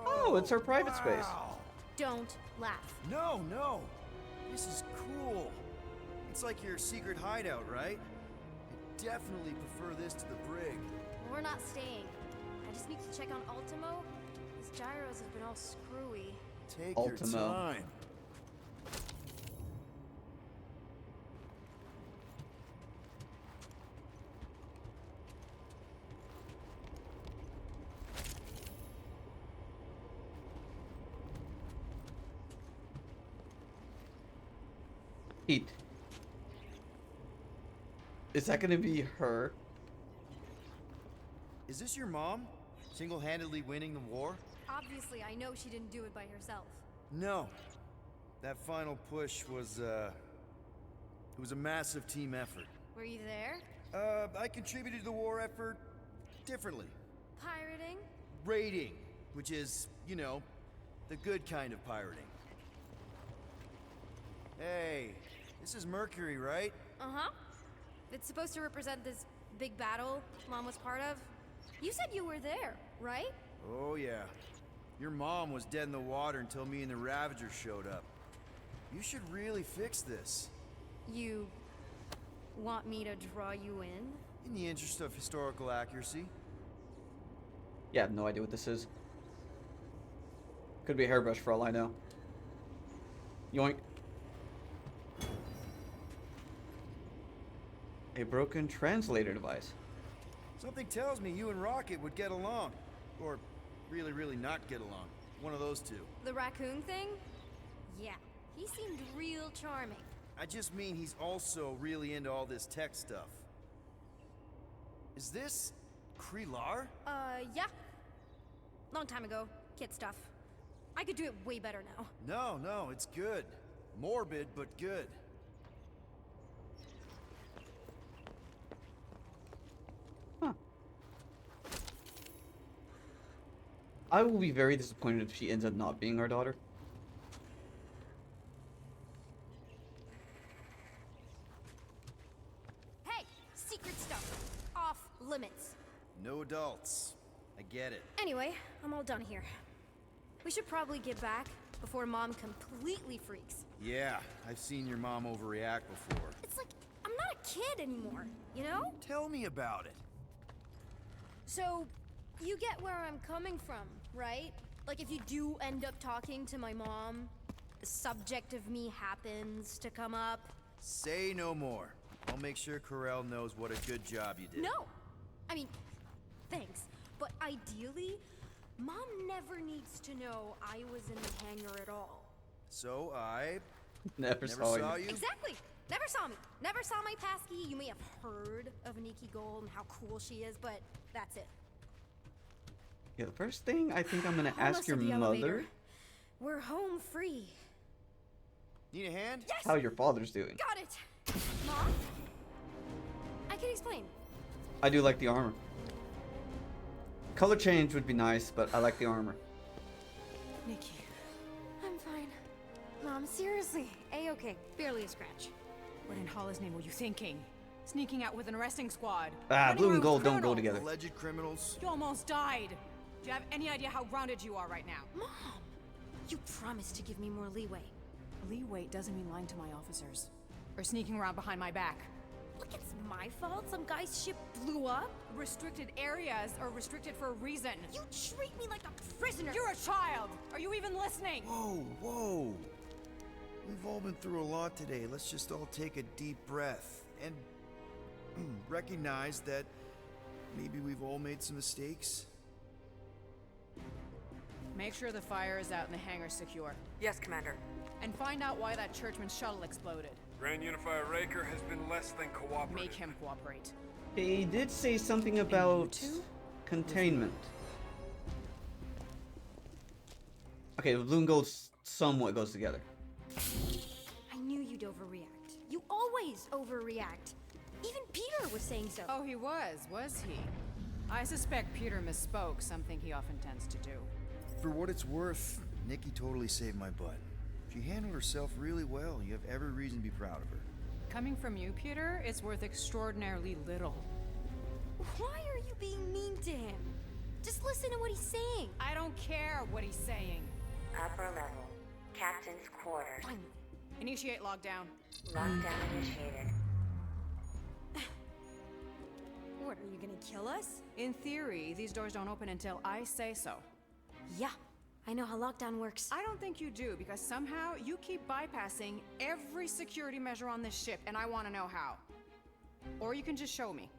Oh, it's her private space. Wow. Don't laugh. No. This is cool. It's like your secret hideout, right? I definitely prefer this to the brig. We're not staying. I just need to check on Ultimo. His gyros have been all screwy. Take Ultimo. your time. Pete. Is that gonna be her? Is this your mom? Single-handedly winning the war? Obviously, I know she didn't do it by herself. No. That final push was, it was a massive team effort. Were you there? I contributed to the war effort differently. Pirating? Raiding, which is, you know, the good kind of pirating. Hey, this is Mercury, right? Uh-huh. It's supposed to represent this big battle Mom was part of. You said you were there, right? Oh, yeah. Your mom was dead in the water until me and the Ravagers showed up. You should really fix this. You want me to draw you in? In the interest of historical accuracy. Yeah, I have no idea what this is. Could be a hairbrush for all I know. Yoink. A broken translator device. Something tells me you and Rocket would get along. Or really not get along. One of those two. The raccoon thing? Yeah, he seemed real charming. I just mean he's also really into all this tech stuff. Is this Krelar? Yeah. Long time ago. Kid stuff. I could do it way better now. No, it's good. Morbid, but good. Huh. I will be very disappointed if she ends up not being our daughter. Hey, secret stuff. Off limits. No adults. I get it. Anyway, I'm all done here. We should probably get back before Mom completely freaks. Yeah, I've seen your mom overreact before. It's like kid anymore, you know? Tell me about it. So, you get where I'm coming from, right? Like, if you do end up talking to my mom, the subject of me happens to come up. Say no more. I'll make sure Corell knows what a good job you did. No! I mean, thanks. But ideally, Mom never needs to know I was in the hangar at all. So I Never saw you. Exactly! Never saw me. Never saw my passkey. You may have heard of Nikki Gold and how cool she is, but that's it. Yeah, the first thing I think I'm gonna Almost ask your at the mother elevator. We're home free. Need a hand? Yes! how your father's doing. Got it! Mom? I can explain. I do like the armor. Color change would be nice, but I like the armor. Nikki. I'm fine. Mom, seriously. A-okay. Barely a scratch. What in Hollis' name were you thinking? Sneaking out with an arresting squad. Ah, Running blue and around gold with don't go criminals. together. Alleged criminals. You almost died. Do you have any idea how grounded you are right now? Mom! You promised to give me more leeway. Leeway doesn't mean lying to my officers. Or sneaking around behind my back. Look, it's my fault some guy's ship blew up. Restricted areas are restricted for a reason. You treat me like a prisoner. You're a child! Are you even listening? Whoa, whoa. We've all been through a lot today. Let's just all take a deep breath and recognize that maybe we've all made some mistakes. Make sure the fire is out and the hangar secure. Yes, Commander. And find out why that churchman's shuttle exploded. Grand Unifier Raker has been less than cooperative. Make him cooperate. He did say something about containment. Okay, the blue and gold somewhat goes together. I knew you'd overreact. You always overreact. Even Peter was saying so. Oh, he was he? I suspect Peter misspoke, something he often tends to do. For what it's worth, Nikki totally saved my butt. She handled herself really well. You have every reason to be proud of her. Coming from you, Peter, it's worth extraordinarily little. Why are you being mean to him? Just listen to what he's saying. I don't care what he's saying. Upper level. Captain's quarters. Finally. Initiate lockdown. Lockdown initiated. What, are you gonna kill us? In theory, these doors don't open until I say so. Yeah, I know how lockdown works. I don't think you do, because somehow you keep bypassing every security measure on this ship, and I want to know how. Or you can just show me.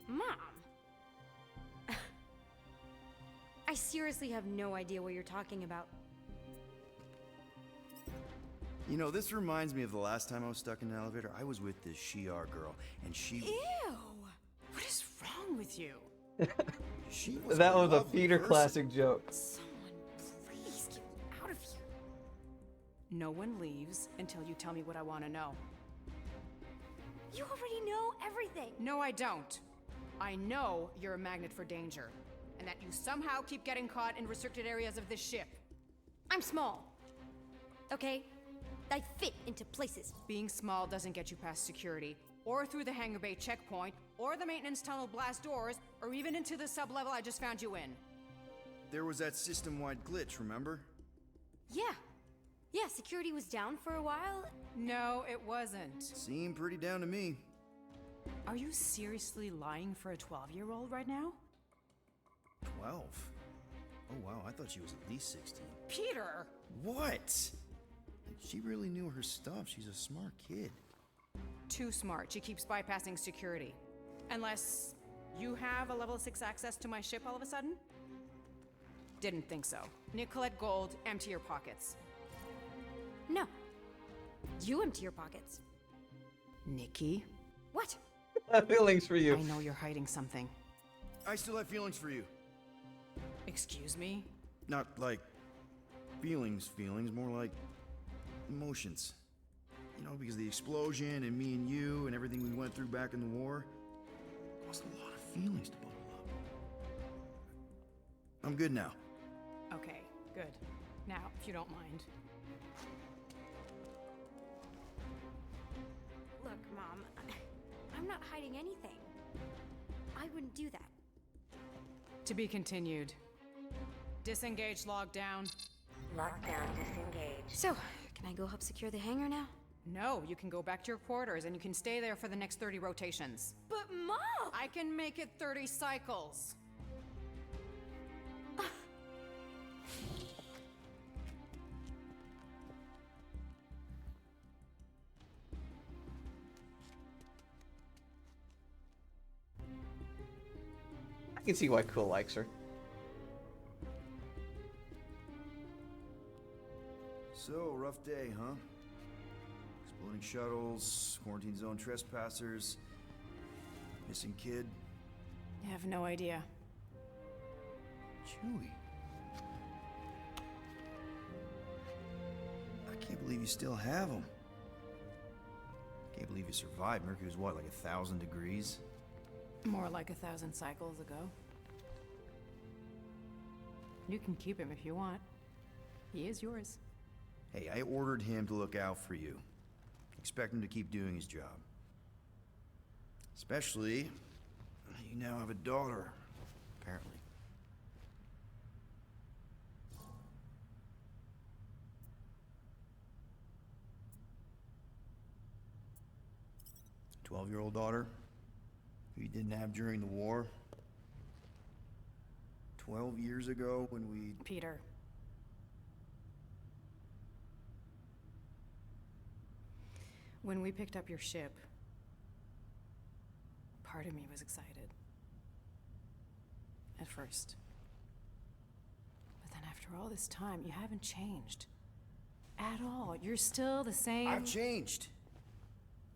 Mom! I seriously have no idea what you're talking about. You know, this reminds me of the last time I was stuck in an elevator. I was with this Shi'ar girl, and she... Ew! What is wrong with you? She was That was a lovely Peter person. classic joke. Someone, please get me out of here. No one leaves until you tell me what I want to know. You already know everything. No, I don't. I know you're a magnet for danger, and that you somehow keep getting caught in restricted areas of this ship. I'm small. Okay? I fit into places. Being small doesn't get you past security, or through the hangar bay checkpoint, or the maintenance tunnel blast doors, or even into the sub-level I just found you in. There was that system-wide glitch, remember? Yeah. Yeah, security was down for a while. No, it wasn't. Seemed pretty down to me. Are you seriously lying for a 12-year-old right now? 12? Oh wow, I thought she was at least 16. Peter! What? She really knew her stuff. She's a smart kid. Too smart. She keeps bypassing security. Unless you have a level 6 access to my ship all of a sudden? Didn't think so. Nicolette Gold, empty your pockets. No. You empty your pockets. Nikki? What? Feelings for you. I know you're hiding something. I still have feelings for you. Excuse me? Not like feelings, more like emotions. You know, because the explosion and me and you and everything we went through back in the war caused a lot of feelings to bubble up. I'm good now. Okay, good. Now, if you don't mind. Look, Mom, I'm not hiding anything. I wouldn't do that. To be continued. Disengage lockdown. Lockdown disengaged. So, can I go help secure the hangar now? No, you can go back to your quarters and you can stay there for the next 30 rotations. But Mom! I can make it 30 cycles. I can see why Quill likes her. So, rough day, huh? Exploding shuttles, quarantine zone trespassers, missing kid. I have no idea. Chewie. I can't believe you still have him. Can't believe you survived. Mercury was what, like 1,000 degrees? More like 1,000 cycles ago. You can keep him if you want. He is yours. Hey, I ordered him to look out for you. Expect him to keep doing his job. Especially, you now have a daughter, apparently. A 12-year-old daughter who you didn't have during the war. 12 years ago when we... Peter. When we picked up your ship, part of me was excited. At first. But then after all this time, you haven't changed. At all. You're still the same... I've changed.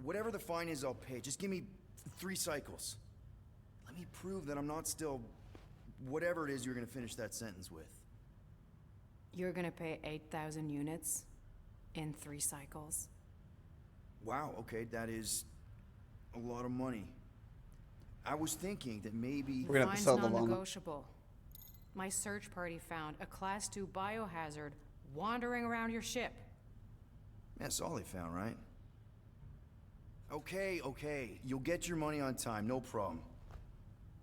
Whatever the fine is, I'll pay. Just give me 3 cycles. Let me prove that I'm not still... whatever it is you're gonna finish that sentence with. You're gonna pay 8,000 units in 3 cycles? Wow, okay, that is a lot of money. I was thinking that maybe... We're gonna have to sell the llama. Non-negotiable. My search party found a Class 2 biohazard wandering around your ship. That's all they found, right? Okay, okay. You'll get your money on time, no problem.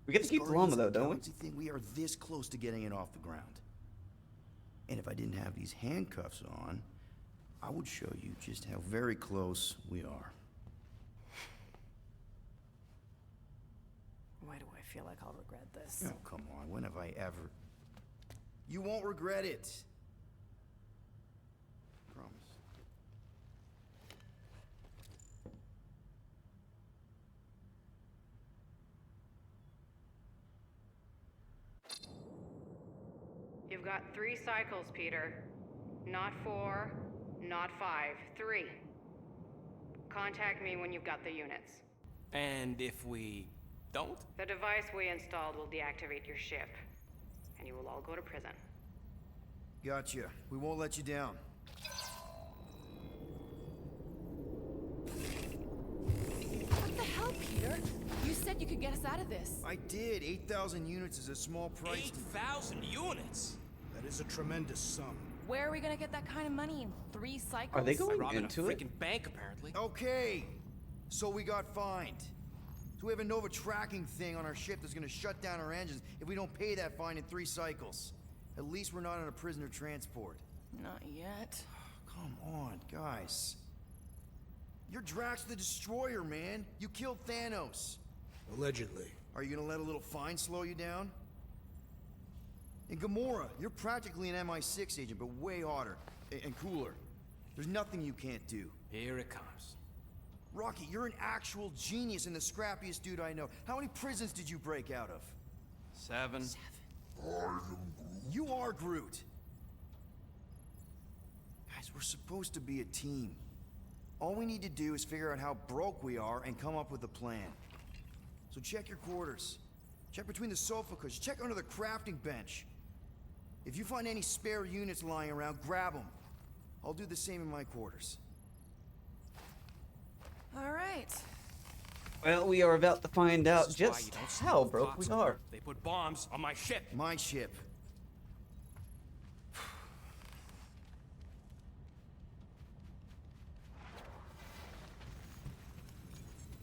We get to keep the llama though, don't we? Thing, we are this close to getting it off the ground. And if I didn't have these handcuffs on, I would show you just how very close we are. Why do I feel like I'll regret this? Oh, come on. When have I ever... You won't regret it. Promise. You've got 3 cycles, Peter. Not 4, not 5, 3. Contact me when you've got the units. And if we don't? The device we installed will deactivate your ship, and you will all go to prison. Gotcha. We won't let you down. What the hell, Peter? You said you could get us out of this. I did. 8,000 units is a small price. 8,000 units? That is a tremendous sum. Where are we gonna get that kind of money in 3 cycles? Are they going Robbing into a it? freaking bank, apparently. Okay. So we got fined. So we have a Nova tracking thing on our ship that's gonna shut down our engines if we don't pay that fine in 3 cycles. At least we're not on a prisoner transport. Not yet. Come on, guys. You're Drax the Destroyer, man. You killed Thanos. Allegedly. Are you gonna let a little fine slow you down? And Gamora, you're practically an MI6 agent, but way hotter and cooler. There's nothing you can't do. Here it comes. Rocky, you're an actual genius and the scrappiest dude I know. How many prisons did you break out of? 7. You are Groot. Guys, we're supposed to be a team. All we need to do is figure out how broke we are and come up with a plan. So check your quarters. Check between the sofa cushions. Check under the crafting bench. If you find any spare units lying around, grab them. I'll do the same in my quarters. All right. Well, we are about to find out This is why you just don't sleep how with broke we Fox. are. They put bombs on my ship. My ship.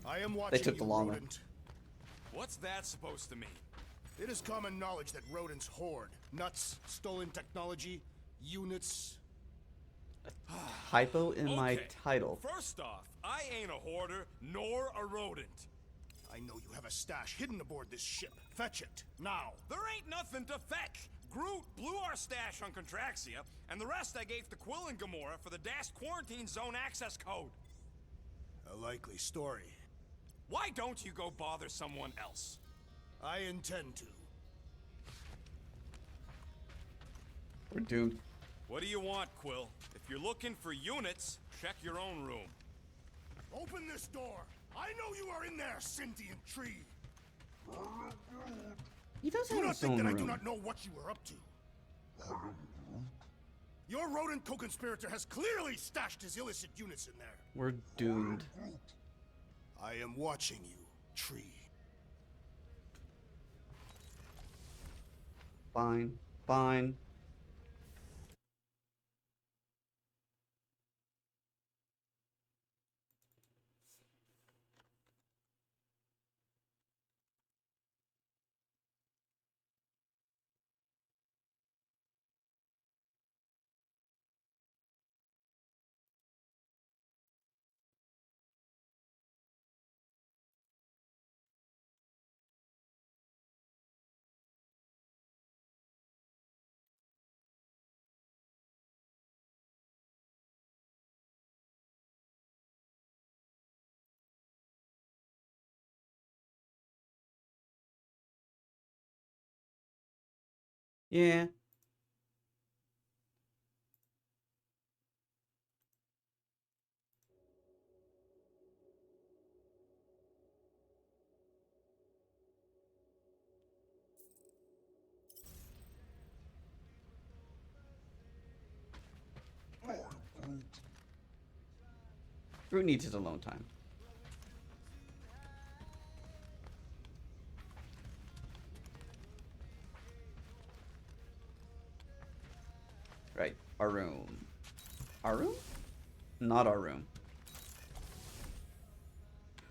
I am watching took the you, llama. rodent. What's that supposed to mean? It is common knowledge that rodents hoard nuts, stolen technology, units. typo in my Okay, title. First off, I ain't a hoarder nor a rodent. I know you have a stash hidden aboard this ship. Fetch it, now. There ain't nothing to fetch. Groot blew our stash on Contraxia, and the rest I gave to Quill and Gamora for the DAS quarantine zone access code. A likely story. Why don't you go bother someone else? I intend to. We're doomed. What do you want, Quill? If you're looking for units, check your own room. Open this door! I know you are in there, sentient tree! He does Do have not his think own that I do room. not know what you are up to. Your rodent co-conspirator has clearly stashed his illicit units in there. We're doomed. I am watching you, tree. Fine. Fine. Yeah. Groot needs his alone time. Right, our room. Our room? Not our room.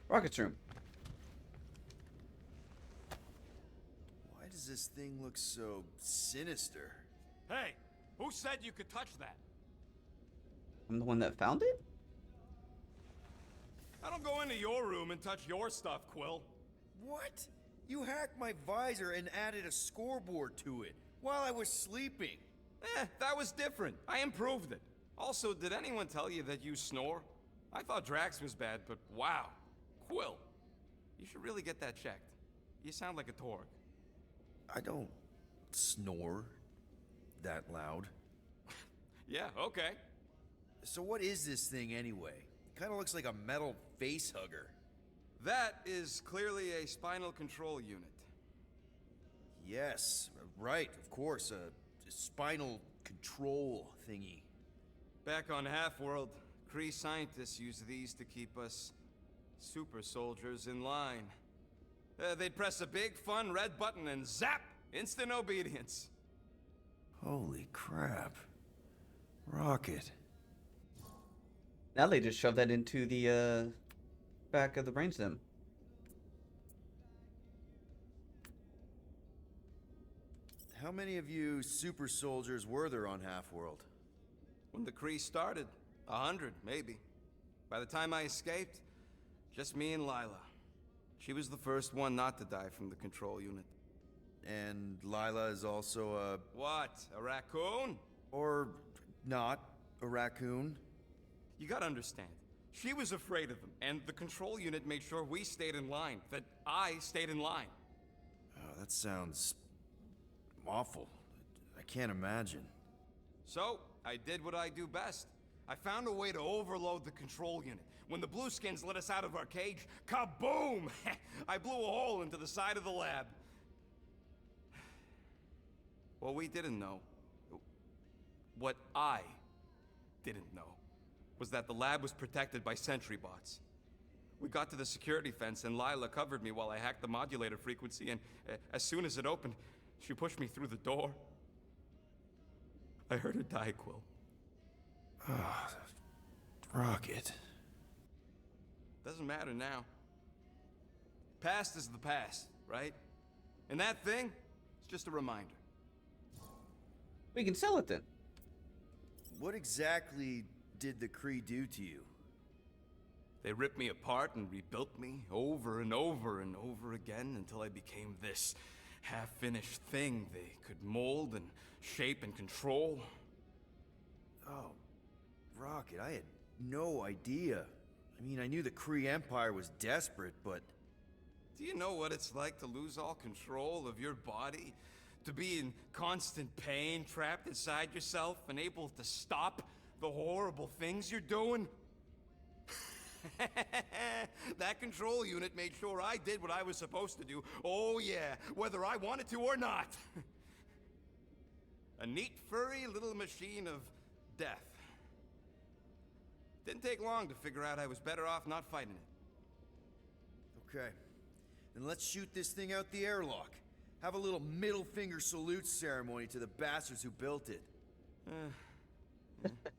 Rocket's room. Why does this thing look so sinister? Hey, who said you could touch that? I'm the one that found it? I don't go into your room and touch your stuff, Quill. What? You hacked my visor and added a scoreboard to it while I was sleeping. That was different. I improved it. Also, did anyone tell you that you snore? I thought Drax was bad, but wow. Quill, you should really get that checked. You sound like a Torg. I don't snore that loud. Yeah, okay. So what is this thing anyway? It kind of looks like a metal face hugger. That is clearly a spinal control unit. Yes, right, of course, a spinal control thingy. Back on Half-World, Kree scientists use these to keep us super soldiers in line. They'd press a big, fun red button and zap! Instant obedience. Holy crap. Rocket. Now they just shove that into the back of the brainstem. How many of you super soldiers were there on Half-World? When the Kree started, 100, maybe. By the time I escaped, just me and Lila. She was the first one not to die from the control unit. And Lila is also a... What, a raccoon? Or not a raccoon? You gotta understand, she was afraid of them, and the control unit made sure we stayed in line, that I stayed in line. Oh, that sounds... awful. I can't imagine. So, I did what I do best. I found a way to overload the control unit. When the Blueskins let us out of our cage, kaboom! I blew a hole into the side of the lab. What we didn't know, what I didn't know, was that the lab was protected by sentry bots. We got to the security fence and Lila covered me while I hacked the modulator frequency, and as soon as it opened, she pushed me through the door. I heard her die, Quill. Ah, Rocket. Doesn't matter now. Past is the past, right? And that thing, it's just a reminder. We can sell it then. What exactly did the Kree do to you? They ripped me apart and rebuilt me over and over and over again until I became this half-finished thing they could mold and shape and control. Oh, Rocket, I had no idea. I mean, I knew the Kree Empire was desperate, but... Do you know what it's like to lose all control of your body? To be in constant pain, trapped inside yourself, unable to stop the horrible things you're doing? That control unit made sure I did what I was supposed to do. Oh yeah, whether I wanted to or not. A neat, furry little machine of death. Didn't take long to figure out I was better off not fighting it. Okay. Then let's shoot this thing out the airlock. Have a little middle finger salute ceremony to the bastards who built it.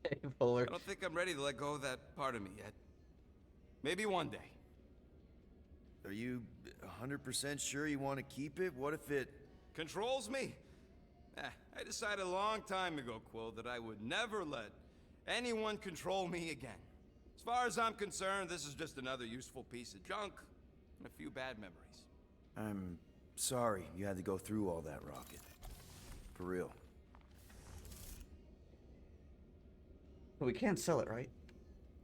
Hey, Polar. I don't think I'm ready to let go of that part of me yet. Maybe one day. Are you 100% sure you want to keep it? What if it... Controls me? I decided a long time ago, Quill, that I would never let anyone control me again. As far as I'm concerned, this is just another useful piece of junk and a few bad memories. I'm sorry you had to go through all that, Rocket. For real. We can't sell it, right?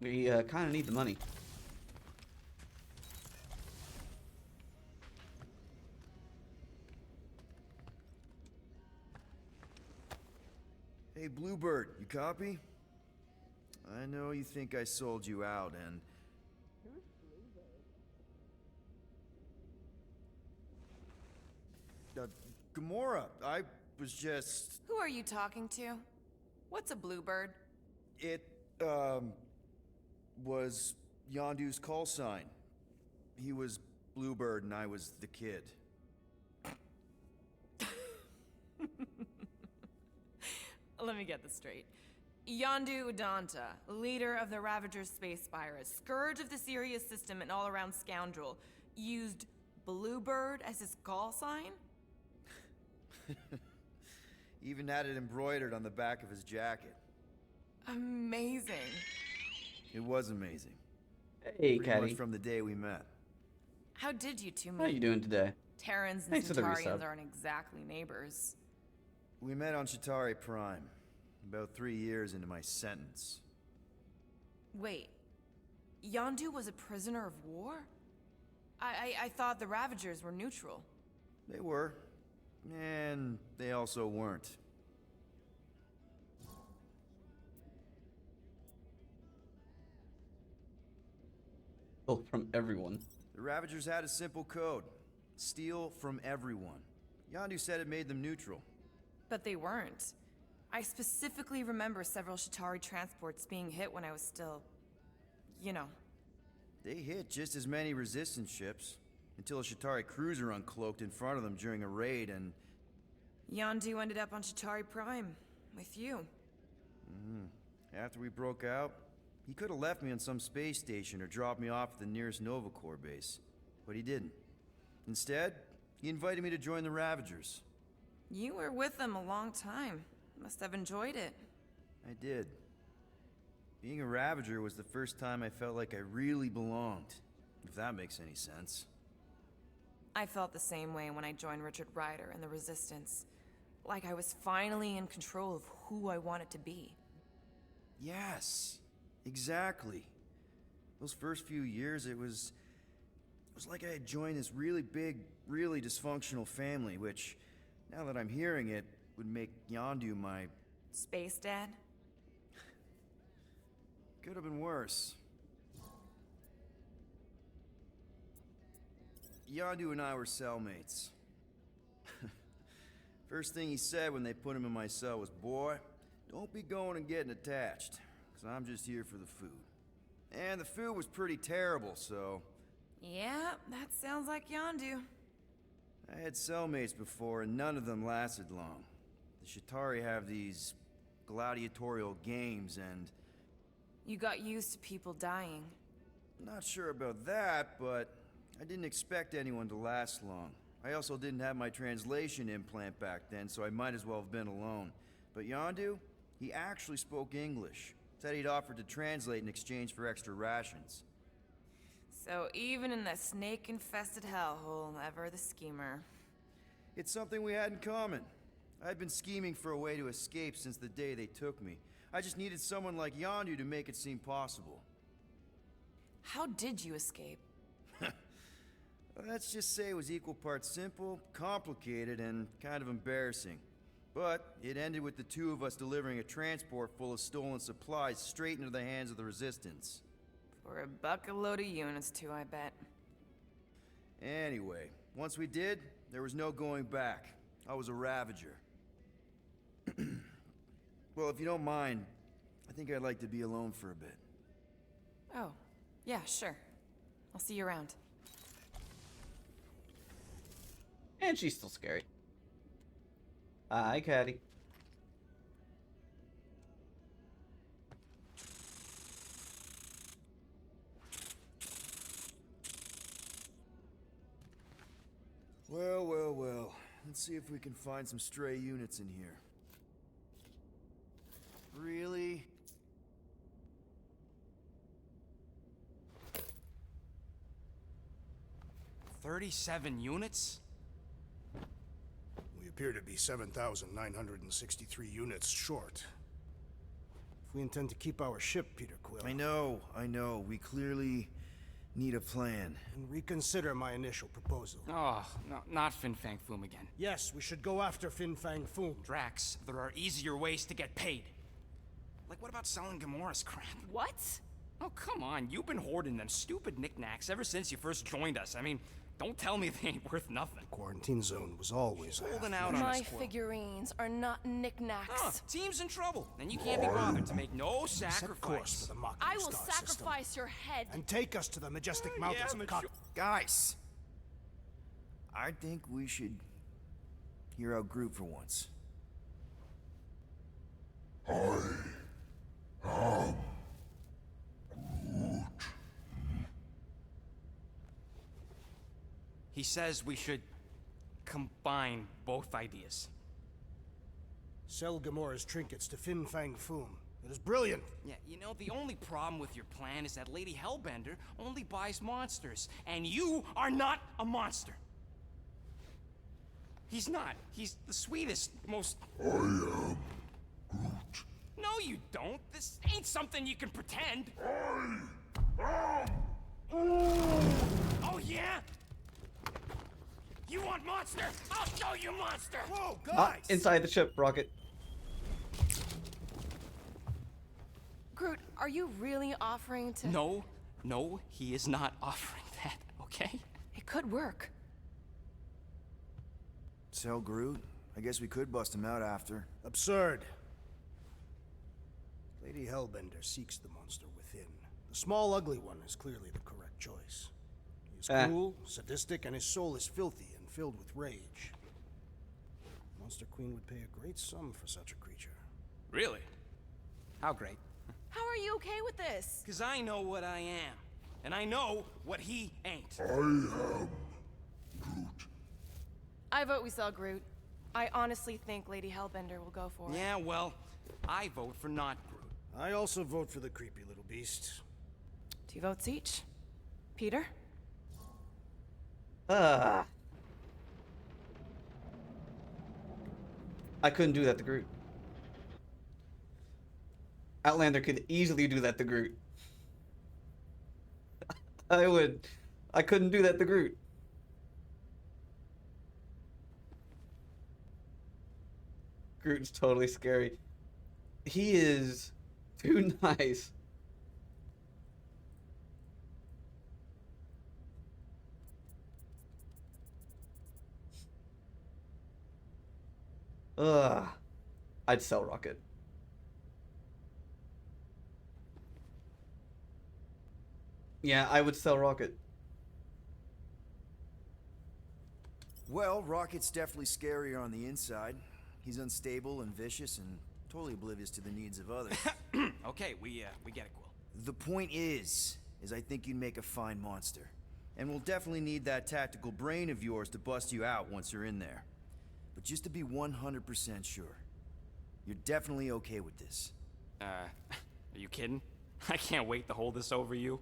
We kind of need the money. Hey, Bluebird, you copy? I know you think I sold you out, and... Gamora, I was just... Who are you talking to? What's a bluebird? It, was Yondu's call sign. He was Bluebird and I was the kid. Let me get this straight. Yondu Udanta, leader of the Ravagers space virus, scourge of the Sirius system and all-around scoundrel, used Bluebird as his call sign? Even had it embroidered on the back of his jacket. Amazing. It was amazing. Hey, Pretty Caddy. much from the day we met. How did you two meet? How are you doing today? Terrans and Thanks for the Centaurians resub. aren't exactly neighbors. We met on Chitauri Prime, about 3 years into my sentence. Wait, Yondu was a prisoner of war? I thought the Ravagers were neutral. They were, and they also weren't. Oh, from everyone. The Ravagers had a simple code. Steal from everyone. Yondu said it made them neutral. But they weren't. I specifically remember several Chitauri transports being hit when I was still... you know. They hit just as many resistance ships, until a Chitauri cruiser uncloaked in front of them during a raid and... Yondu ended up on Chitauri Prime, with you. After we broke out, he could have left me on some space station or dropped me off at the nearest Nova Corps base. But he didn't. Instead, he invited me to join the Ravagers. You were with them a long time. Must have enjoyed it. I did. Being a Ravager was the first time I felt like I really belonged, if that makes any sense. I felt the same way when I joined Richard Ryder and the Resistance. Like I was finally in control of who I wanted to be. Yes, exactly. Those first few years, it was like I had joined this really big, really dysfunctional family, which, now that I'm hearing it, would make Yondu my... Space Dad? Could have been worse. Yondu and I were cellmates. First thing he said when they put him in my cell was, "Boy, don't be going and getting attached, because I'm just here for the food." And the food was pretty terrible, so... Yeah, that sounds like Yondu. I had cellmates before, and none of them lasted long. The Chitauri have these gladiatorial games, and... You got used to people dying. Not sure about that, but I didn't expect anyone to last long. I also didn't have my translation implant back then, so I might as well have been alone. But Yondu, he actually spoke English. Said he'd offered to translate in exchange for extra rations. So even in the snake-infested hellhole, ever the schemer. It's something we had in common. I'd been scheming for a way to escape since the day they took me. I just needed someone like Yondu to make it seem possible. How did you escape? Let's just say it was equal parts simple, complicated, and kind of embarrassing. But it ended with the two of us delivering a transport full of stolen supplies straight into the hands of the Resistance. For a bucket-load of units, too, I bet. Anyway, once we did, there was no going back. I was a Ravager. Well, if you don't mind, I think I'd like to be alone for a bit. Oh, yeah, sure. I'll see you around. And she's still scary. Hi, Caddy. Well, well, well. Let's see if we can find some stray units in here. Really? "37 units? We appear to be 7,963 units short. If we intend to keep our ship, Peter Quill... I know. We clearly need a plan. And reconsider my initial proposal. Oh, no, not Fin Fang Foom again. Yes, we should go after Fin Fang Foom. Drax, there are easier ways to get paid. Like, what about selling Gamora's crap? What? Oh, come on. You've been hoarding them stupid knickknacks ever since you first joined us. I mean, don't tell me they ain't worth nothing. Quarantine zone was always holding out on My us, Quill. figurines are not knickknacks. Team's in trouble, and you can't be bothered to make no Set course sacrifice. for the Mocking I will Star sacrifice system. your head. And take us to the majestic mountains of Cotton. Guys! I think we should hear out Groot for once. He says we should combine both ideas. Sell Gamora's trinkets to Fin Fang Foom. It is brilliant. Yeah, you know, the only problem with your plan is that Lady Hellbender only buys monsters, and you are not a monster. He's not. He's the sweetest, most... I am Groot. No, you don't. This ain't something you can pretend. I am... Oh, yeah? You want monster? I'll show you monster! Whoa, Ah, guys! inside the ship, Rocket. Groot, are you really offering to... No, he is not offering that, okay? It could work. Sell Groot? I guess we could bust him out after. Absurd. Lady Hellbender seeks the monster within. The small, ugly one is clearly the correct choice. He is cruel, sadistic, and his soul is filthy and filled with rage. Monster Queen would pay a great sum for such a creature. Really? How great? How are you okay with this? Because I know what I am. And I know what he ain't. I am Groot. I vote we sell Groot. I honestly think Lady Hellbender will go for it. Yeah, well, I vote for not Groot. I also vote for the creepy little beast. 2 votes each. Peter? I couldn't do that to Groot. Outlander could easily do that to Groot. I couldn't do that to Groot. Groot's totally scary. He is too nice. I'd sell Rocket. Yeah, I would sell Rocket. Well, Rocket's definitely scarier on the inside. He's unstable and vicious and totally oblivious to the needs of others. Okay, we get it, Quill. The point is I think you'd make a fine monster. And we'll definitely need that tactical brain of yours to bust you out once you're in there. But just to be 100% sure, you're definitely okay with this. Are you kidding? I can't wait to hold this over you.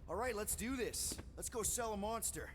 All right, let's do this. Let's go sell a monster.